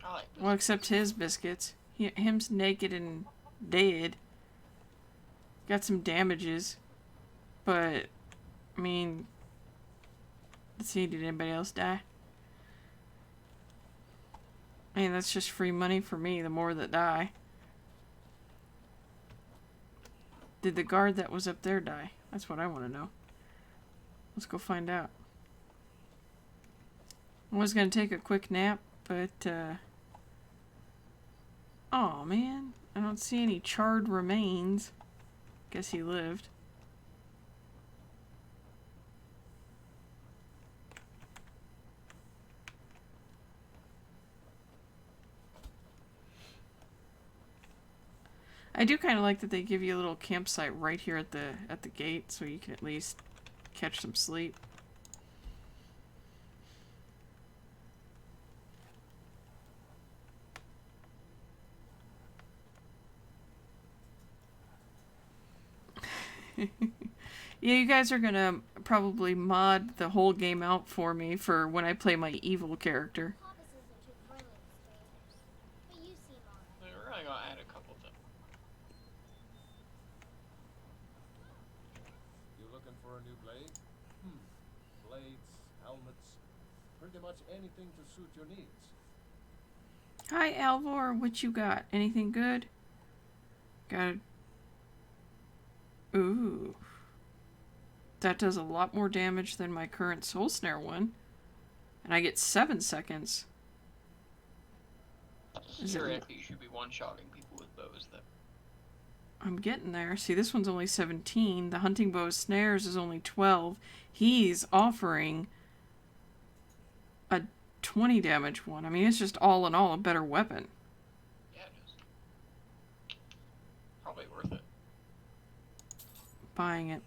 [SPEAKER 12] I like biscuits.
[SPEAKER 1] Well, except his biscuits. Him's naked and dead. Got some damages. But, I mean... Let's see, did anybody else die? I mean, that's just free money for me, the more that die. Did the guard that was up there die? That's what I want to know. Let's go find out. I was going to take a quick nap, but, aw, man. I don't see any charred remains. Guess he lived. I do kind of like that they give you a little campsite right here at the gate, so you can at least catch some sleep. Yeah, you guys are gonna probably mod the whole game out for me for when I play my evil character.
[SPEAKER 12] We're really gonna add a couple of them.
[SPEAKER 4] You looking for a new blade? Blades, helmets, pretty much anything to suit your needs.
[SPEAKER 1] Hi, Alvor. What you got? Anything good? Got it. Ooh. That does a lot more damage than my current Soul Snare one. And I get 7 seconds.
[SPEAKER 12] Theoretically, you should be one-shotting people with bows, though.
[SPEAKER 1] I'm getting there. See, this one's only 17. The Hunting Bow Snares is only 12. He's offering 20 damage one. I mean, it's just all in all a better weapon.
[SPEAKER 12] Yeah, it is. Probably worth it.
[SPEAKER 1] Buying it.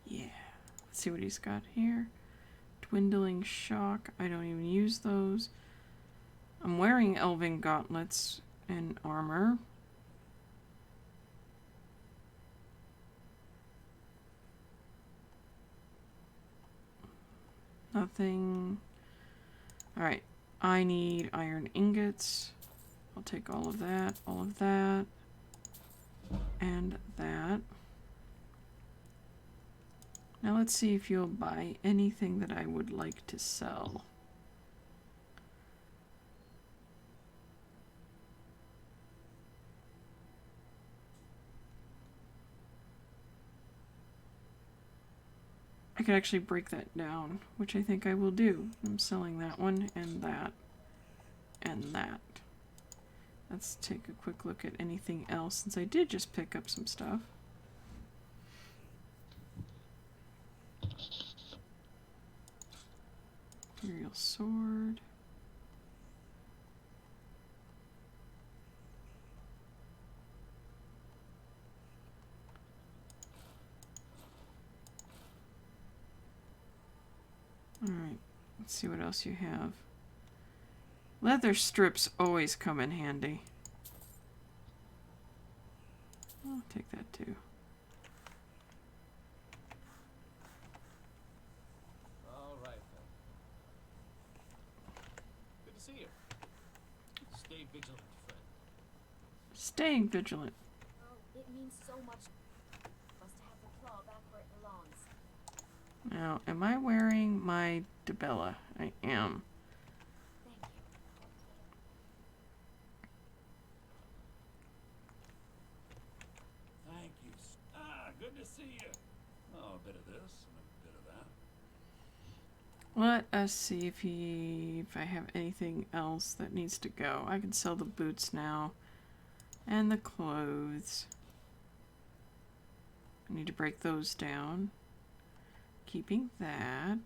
[SPEAKER 1] Yeah. Let's see what he's got here. Dwindling shock. I don't even use those. I'm wearing elven gauntlets and armor. Nothing. Alright. I need iron ingots. I'll take all of that, and that. Now let's see if you'll buy anything that I would like to sell. I could actually break that down, which I think I will do. I'm selling that one and that and that. Let's take a quick look at anything else, since I did just pick up some stuff. Imperial sword. Alright, let's see what else you have. Leather strips always come in handy. I'll take that too.
[SPEAKER 11] All right, then. Good to see you. Stay vigilant, friend.
[SPEAKER 1] Staying vigilant.
[SPEAKER 5] Oh, it means so much for us to have the claw back where it belongs.
[SPEAKER 1] Now, am I wearing my Debella? I am.
[SPEAKER 5] Thank you.
[SPEAKER 9] Thank you. Good to see you. Oh, a bit of this and a bit of that.
[SPEAKER 1] Let us see if I have anything else that needs to go. I can sell the boots now. And the clothes. I need to break those down. Keeping that.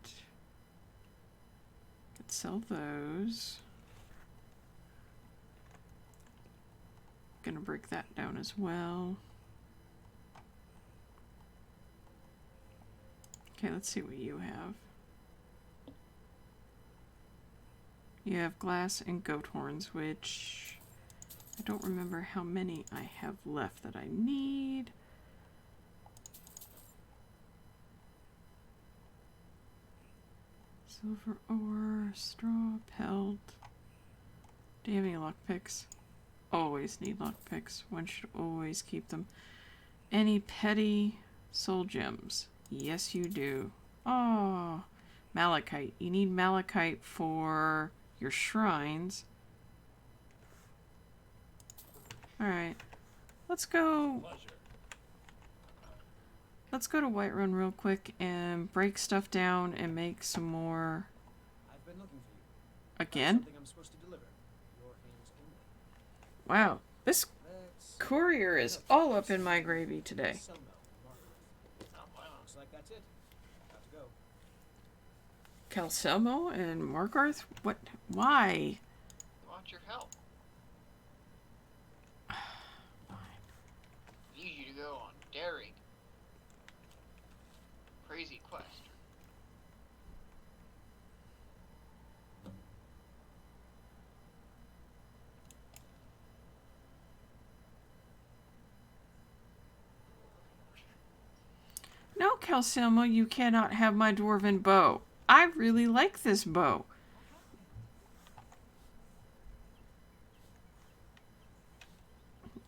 [SPEAKER 1] Could sell those. Gonna break that down as well. Okay, let's see what you have. You have glass and goat horns, which I don't remember how many I have left that I need. Silver ore, straw, pelt. Do you have any lockpicks? Always need lockpicks. One should always keep them. Any petty soul gems? Yes, you do. Oh, malachite. You need malachite for your shrines. Alright. Let's go. Let's go to Whiterun real quick and break stuff down and make some more.
[SPEAKER 3] I've been looking for you.
[SPEAKER 1] Again?
[SPEAKER 3] Something I'm supposed to deliver. Your hands only.
[SPEAKER 1] Wow. This courier is all up in my gravy today.
[SPEAKER 3] Looks like that's it. Got to go.
[SPEAKER 1] Calcelmo and Markarth? What? Why?
[SPEAKER 12] I want your help.
[SPEAKER 1] Fine.
[SPEAKER 12] I need you to go on daring, crazy quest.
[SPEAKER 1] No, Calcelmo, you cannot have my dwarven bow. I really like this bow.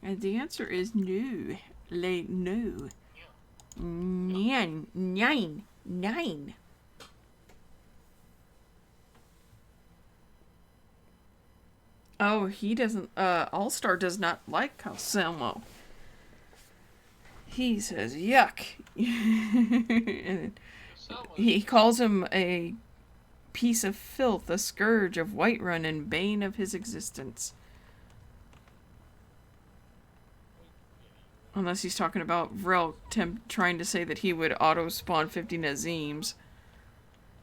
[SPEAKER 1] And the answer is no. Like, no. Nine. Nine. Nine. Oh, he doesn't, All-Star does not like Calcelmo. He says, yuck. And he calls him a piece of filth, a scourge of Whiterun and bane of his existence. Unless he's talking about Vrel trying to say that he would auto-spawn 50 Nazeems.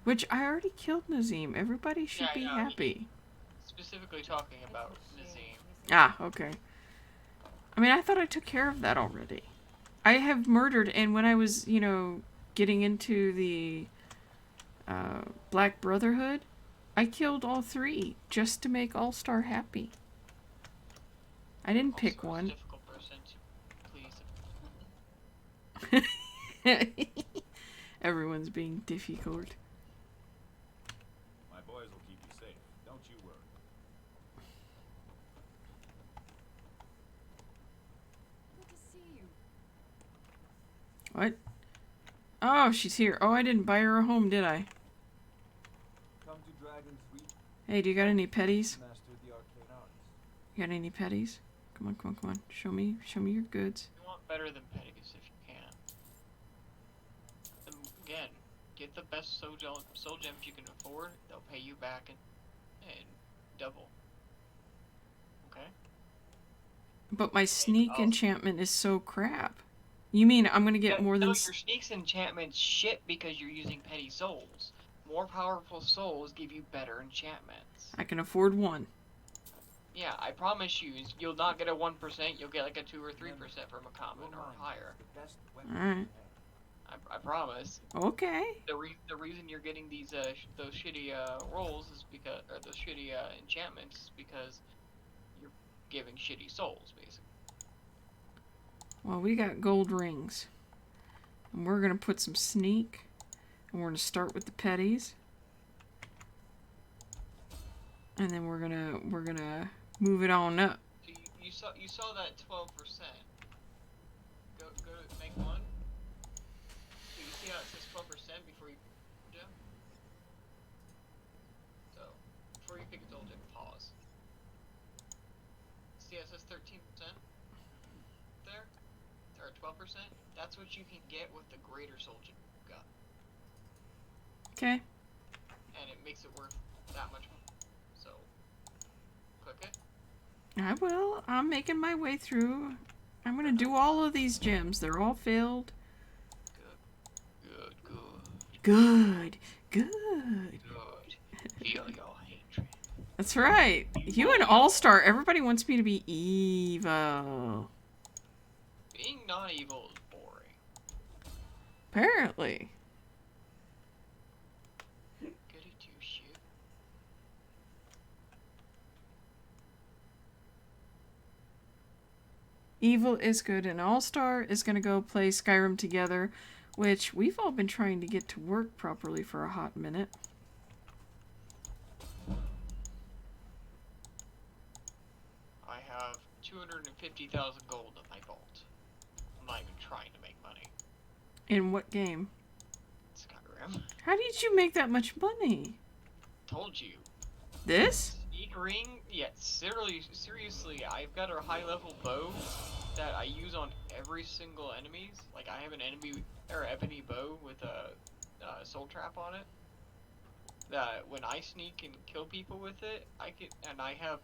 [SPEAKER 1] Which, I already killed Nazeem. Everybody should be happy.
[SPEAKER 12] Specifically talking about Nazeem.
[SPEAKER 1] Ah, okay. I mean, I thought I took care of that already. I have murdered, and when I was, you know, getting into the Black Brotherhood, I killed all 3 just to make All-Star happy. I didn't pick one.
[SPEAKER 12] Difficult person to please.
[SPEAKER 1] Everyone's being difficult.
[SPEAKER 7] My boys will keep you safe. Don't you worry.
[SPEAKER 8] Good to see you.
[SPEAKER 1] What? Oh, she's here. Oh, I didn't buy her a home, did I?
[SPEAKER 3] Come to Dragon's Reach.
[SPEAKER 1] Hey, do you got any petties?
[SPEAKER 3] Master the arcane arts.
[SPEAKER 1] You got any petties? Come on, come on, come on. Show me your goods.
[SPEAKER 12] You want better than petties if you can. And again, get the best soul gems you can afford. They'll pay you back in double. Okay?
[SPEAKER 1] But my sneak enchantment is so crap. You mean I'm gonna get more than...
[SPEAKER 12] No, your sneak's enchantment's shit because you're using petty souls. More powerful souls give you better enchantments.
[SPEAKER 1] I can afford 1.
[SPEAKER 12] Yeah, I promise you'll not get a 1%, you'll get like a 2 or 3% from a common or higher.
[SPEAKER 1] Alright.
[SPEAKER 12] I promise.
[SPEAKER 1] Okay.
[SPEAKER 12] The reason you're getting these those shitty rolls is because, or those shitty enchantments is because you're giving shitty souls, basically.
[SPEAKER 1] Well, we got gold rings. And we're gonna put some sneak. And we're gonna start with the petties. And then we're gonna move it on up.
[SPEAKER 12] So you saw that 12%. Go make one. So you see how it says 12% before you gem? So before you pick a soul gem, pause. See how it says 13% there? Or 12%? That's what you can get with the greater soul gem you got.
[SPEAKER 1] Okay.
[SPEAKER 12] And it makes it worth that much more. So click it.
[SPEAKER 1] I will. I'm making my way through. I'm gonna do all of these gems. They're all filled. Good.
[SPEAKER 12] Good. Feel your hatred.
[SPEAKER 1] That's right. You and All-Star, everybody wants me to be evil.
[SPEAKER 12] Being not evil is boring.
[SPEAKER 1] Apparently.
[SPEAKER 12] Goody two-shoe.
[SPEAKER 1] Evil is good, and All-Star is gonna go play Skyrim together, which we've all been trying to get to work properly for a hot minute.
[SPEAKER 12] I have 250,000 gold in my vault. I'm not even trying to make money.
[SPEAKER 1] In what game?
[SPEAKER 12] Skyrim.
[SPEAKER 1] How did you make that much money?
[SPEAKER 12] Told you.
[SPEAKER 1] This?
[SPEAKER 12] Sneak ring? Yeah, seriously, I've got a high level bow that I use on every single enemies. Like, I have an ebony bow with a soul trap on it. That when I sneak and kill people with it, and I have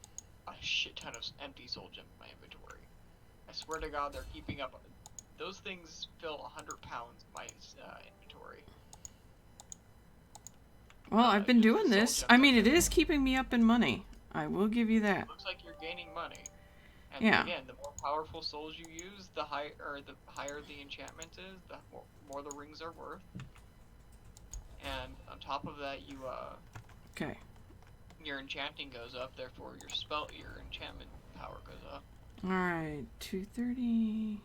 [SPEAKER 12] a shit ton of empty soul gems in my inventory. I swear to God, they're keeping up. Those things fill 100 pounds in my inventory.
[SPEAKER 1] Well, I've been doing this. I mean, it is keeping me up in money. I will give you that.
[SPEAKER 12] Looks like you're gaining money. And
[SPEAKER 1] Yeah.
[SPEAKER 12] again, the more powerful souls you use, the higher the enchantment is, the more the rings are worth. And on top of that,
[SPEAKER 1] Okay.
[SPEAKER 12] your enchanting goes up, therefore your enchantment power goes up.
[SPEAKER 1] Alright, 230.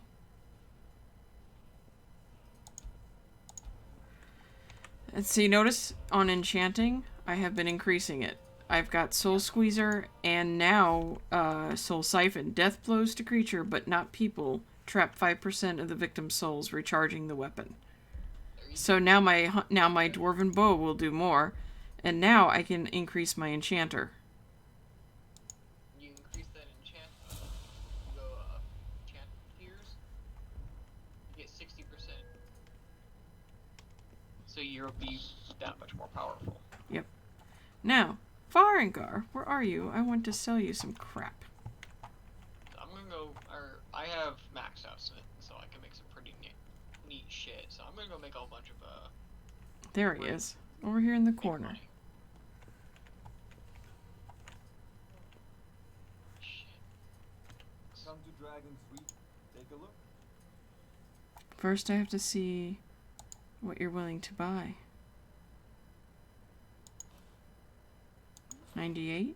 [SPEAKER 1] And see, notice on enchanting, I have been increasing it. I've got Soul Squeezer and now Soul Siphon. Death blows to creature, but not people. Trap 5% of the victim's souls, recharging the weapon. So now my Dwarven Bow will do more, and now I can increase my Enchanter.
[SPEAKER 12] You increase that enchant, you go enchant tiers, you get 60%. So you'll be that much more powerful.
[SPEAKER 1] Yep. Now, Farengar, where are you? I want to sell you some crap.
[SPEAKER 12] I'm gonna go, I have maxed out shit, so I'm gonna go make a whole bunch of,
[SPEAKER 1] There he is. Over here in the
[SPEAKER 12] make
[SPEAKER 1] corner.
[SPEAKER 12] money. Shit.
[SPEAKER 7] Come to Dragon's Reach, take a look.
[SPEAKER 1] First, I have to see what you're willing to buy. 98?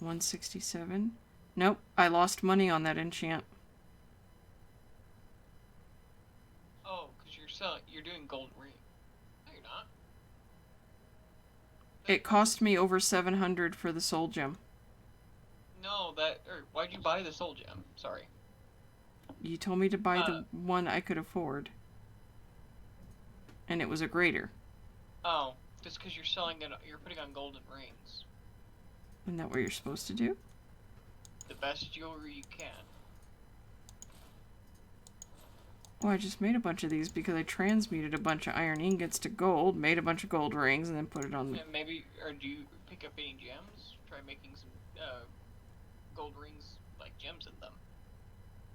[SPEAKER 1] 167? Nope, I lost money on that enchant.
[SPEAKER 12] Oh, because you're doing gold ring. No, you're not.
[SPEAKER 1] It cost me over 700 for the soul gem.
[SPEAKER 12] No, why'd you buy the soul gem? Sorry.
[SPEAKER 1] You told me to buy the one I could afford. And it was a greater.
[SPEAKER 12] Oh, just because you're selling it, you're putting on golden rings.
[SPEAKER 1] Isn't that what you're supposed to do?
[SPEAKER 12] The best jewelry you can.
[SPEAKER 1] Well, I just made a bunch of these because I transmuted a bunch of iron ingots to gold, made a bunch of gold rings, and then put it on the...
[SPEAKER 12] Maybe, or do you pick up any gems? Try making some gold rings, like gems in them.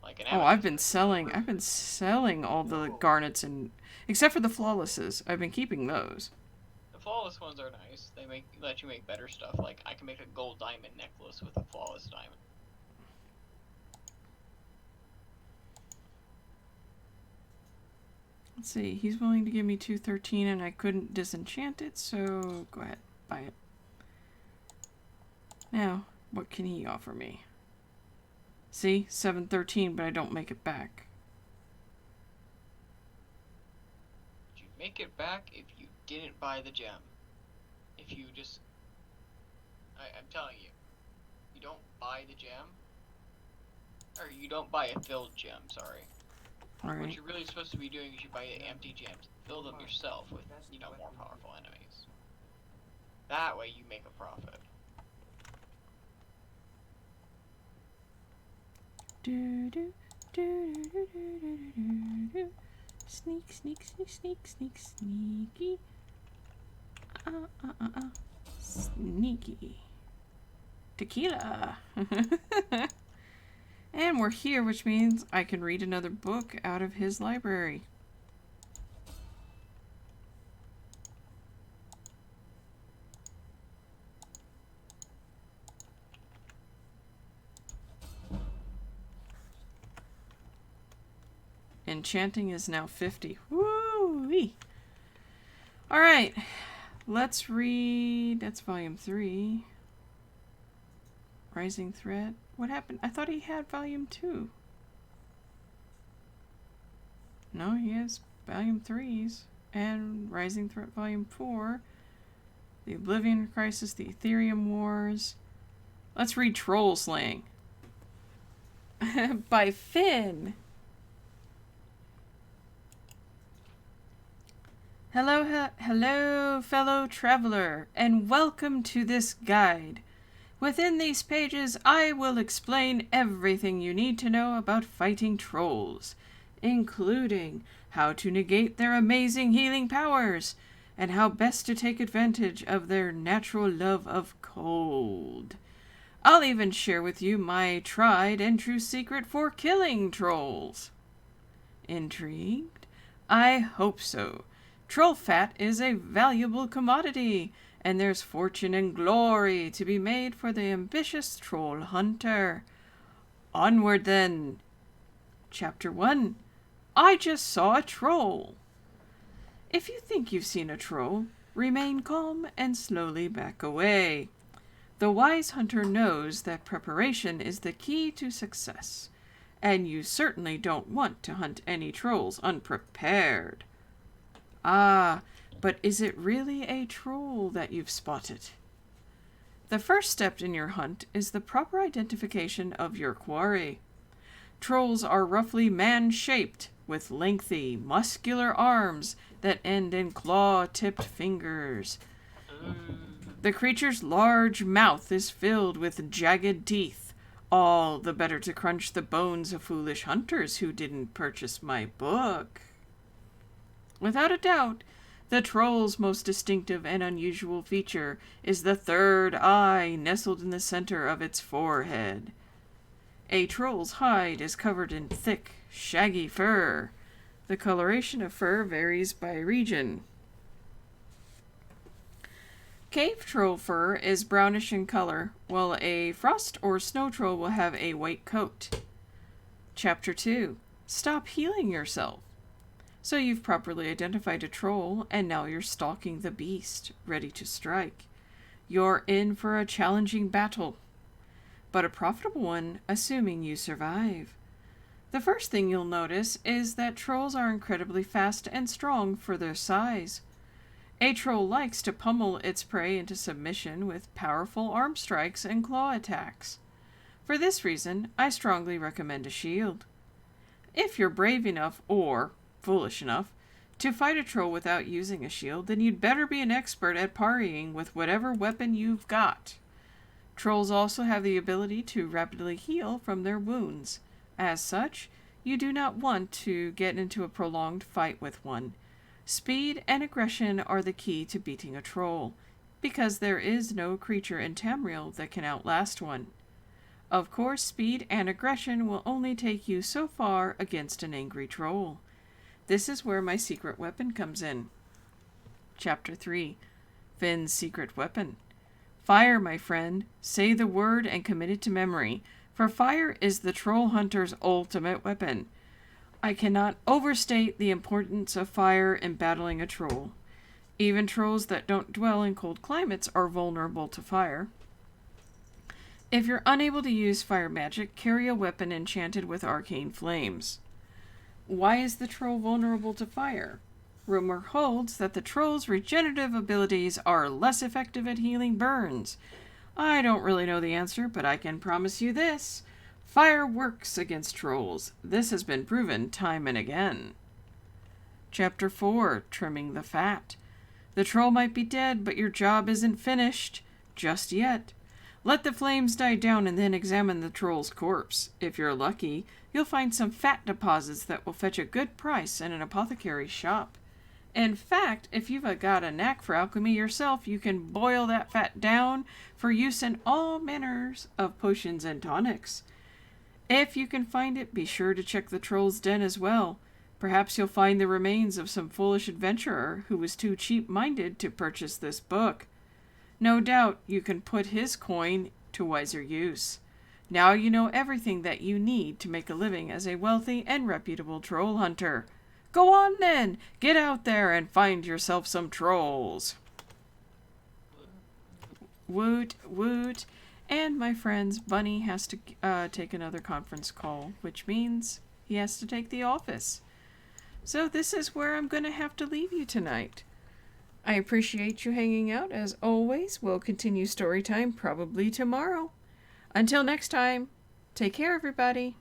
[SPEAKER 12] Like an
[SPEAKER 1] I've been selling all the garnets and... Except for the flawlesses. I've been keeping those.
[SPEAKER 12] The flawless ones are nice. They let you make better stuff. Like, I can make a gold diamond necklace with a flawless diamond.
[SPEAKER 1] Let's see, he's willing to give me 213 and I couldn't disenchant it, so go ahead, buy it. Now, what can he offer me? See, 713, but I don't make it back.
[SPEAKER 12] You'd make it back if you didn't buy the gem. If you just... I'm telling you, you don't buy the gem, or you don't buy a filled gem, sorry.
[SPEAKER 1] Alright.
[SPEAKER 12] What you're really supposed to be doing is you buy empty gems, fill them yourself with, more powerful enemies. That way you make a profit.
[SPEAKER 1] Do do do do do do do do. Sneak, sneak, sneak, sneak, sneak, sneaky. Sneaky. Tequila. And we're here, which means I can read another book out of his library. Enchanting is now 50. Woo-wee! Alright, let's read... That's volume 3. Rising Threat. What happened? I thought he had volume 2. No, he has volume 3s. And Rising Threat volume 4. The Oblivion Crisis, the Ethereum Wars. Let's read Troll Slaying. By Finn. Hello, fellow traveler, and welcome to this guide. Within these pages, I will explain everything you need to know about fighting trolls, including how to negate their amazing healing powers, and how best to take advantage of their natural love of cold. I'll even share with you my tried and true secret for killing trolls. Intrigued? I hope so. Troll fat is a valuable commodity, and there's fortune and glory to be made for the ambitious troll hunter. Onward then. Chapter 1. I just saw a troll. If you think you've seen a troll, remain calm and slowly back away. The wise hunter knows that preparation is the key to success, and you certainly don't want to hunt any trolls unprepared. Ah, but is it really a troll that you've spotted? The first step in your hunt is the proper identification of your quarry. Trolls are roughly man-shaped, with lengthy, muscular arms that end in claw-tipped fingers. The creature's large mouth is filled with jagged teeth, all the better to crunch the bones of foolish hunters who didn't purchase my book. Without a doubt, the troll's most distinctive and unusual feature is the third eye nestled in the center of its forehead. A troll's hide is covered in thick, shaggy fur. The coloration of fur varies by region. Cave troll fur is brownish in color, while a frost or snow troll will have a white coat. Chapter 2. Stop healing yourself. So you've properly identified a troll, and now you're stalking the beast, ready to strike. You're in for a challenging battle, but a profitable one, assuming you survive. The first thing you'll notice is that trolls are incredibly fast and strong for their size. A troll likes to pummel its prey into submission with powerful arm strikes and claw attacks. For this reason, I strongly recommend a shield. If you're brave enough, or foolish enough, to fight a troll without using a shield, then you'd better be an expert at parrying with whatever weapon you've got. Trolls also have the ability to rapidly heal from their wounds. As such, you do not want to get into a prolonged fight with one. Speed and aggression are the key to beating a troll, because there is no creature in Tamriel that can outlast one. Of course, speed and aggression will only take you so far against an angry troll. This is where my secret weapon comes in. Chapter 3. Finn's secret weapon. Fire, my friend. Say the word and commit it to memory, for fire is the troll hunter's ultimate weapon. I cannot overstate the importance of fire in battling a troll. Even trolls that don't dwell in cold climates are vulnerable to fire. If you're unable to use fire magic, carry a weapon enchanted with arcane flames. Why is the troll vulnerable to fire? Rumor holds that the troll's regenerative abilities are less effective at healing burns. I don't really know the answer, but I can promise you this. Fire works against trolls. This has been proven time and again. Chapter 4. Trimming the fat. The troll might be dead, but your job isn't finished. Just yet. Let the flames die down and then examine the troll's corpse. If you're lucky, you'll find some fat deposits that will fetch a good price in an apothecary's shop. In fact, if you've got a knack for alchemy yourself, you can boil that fat down for use in all manners of potions and tonics. If you can find it, be sure to check the troll's den as well. Perhaps you'll find the remains of some foolish adventurer who was too cheap-minded to purchase this book. No doubt you can put his coin to wiser use. Now you know everything that you need to make a living as a wealthy and reputable troll hunter. Go on then, get out there and find yourself some trolls. Woot, woot. And my friends, Bunny has to take another conference call, which means he has to take the office. So this is where I'm going to have to leave you tonight. I appreciate you hanging out. As always, we'll continue story time probably tomorrow. Until next time, take care, everybody.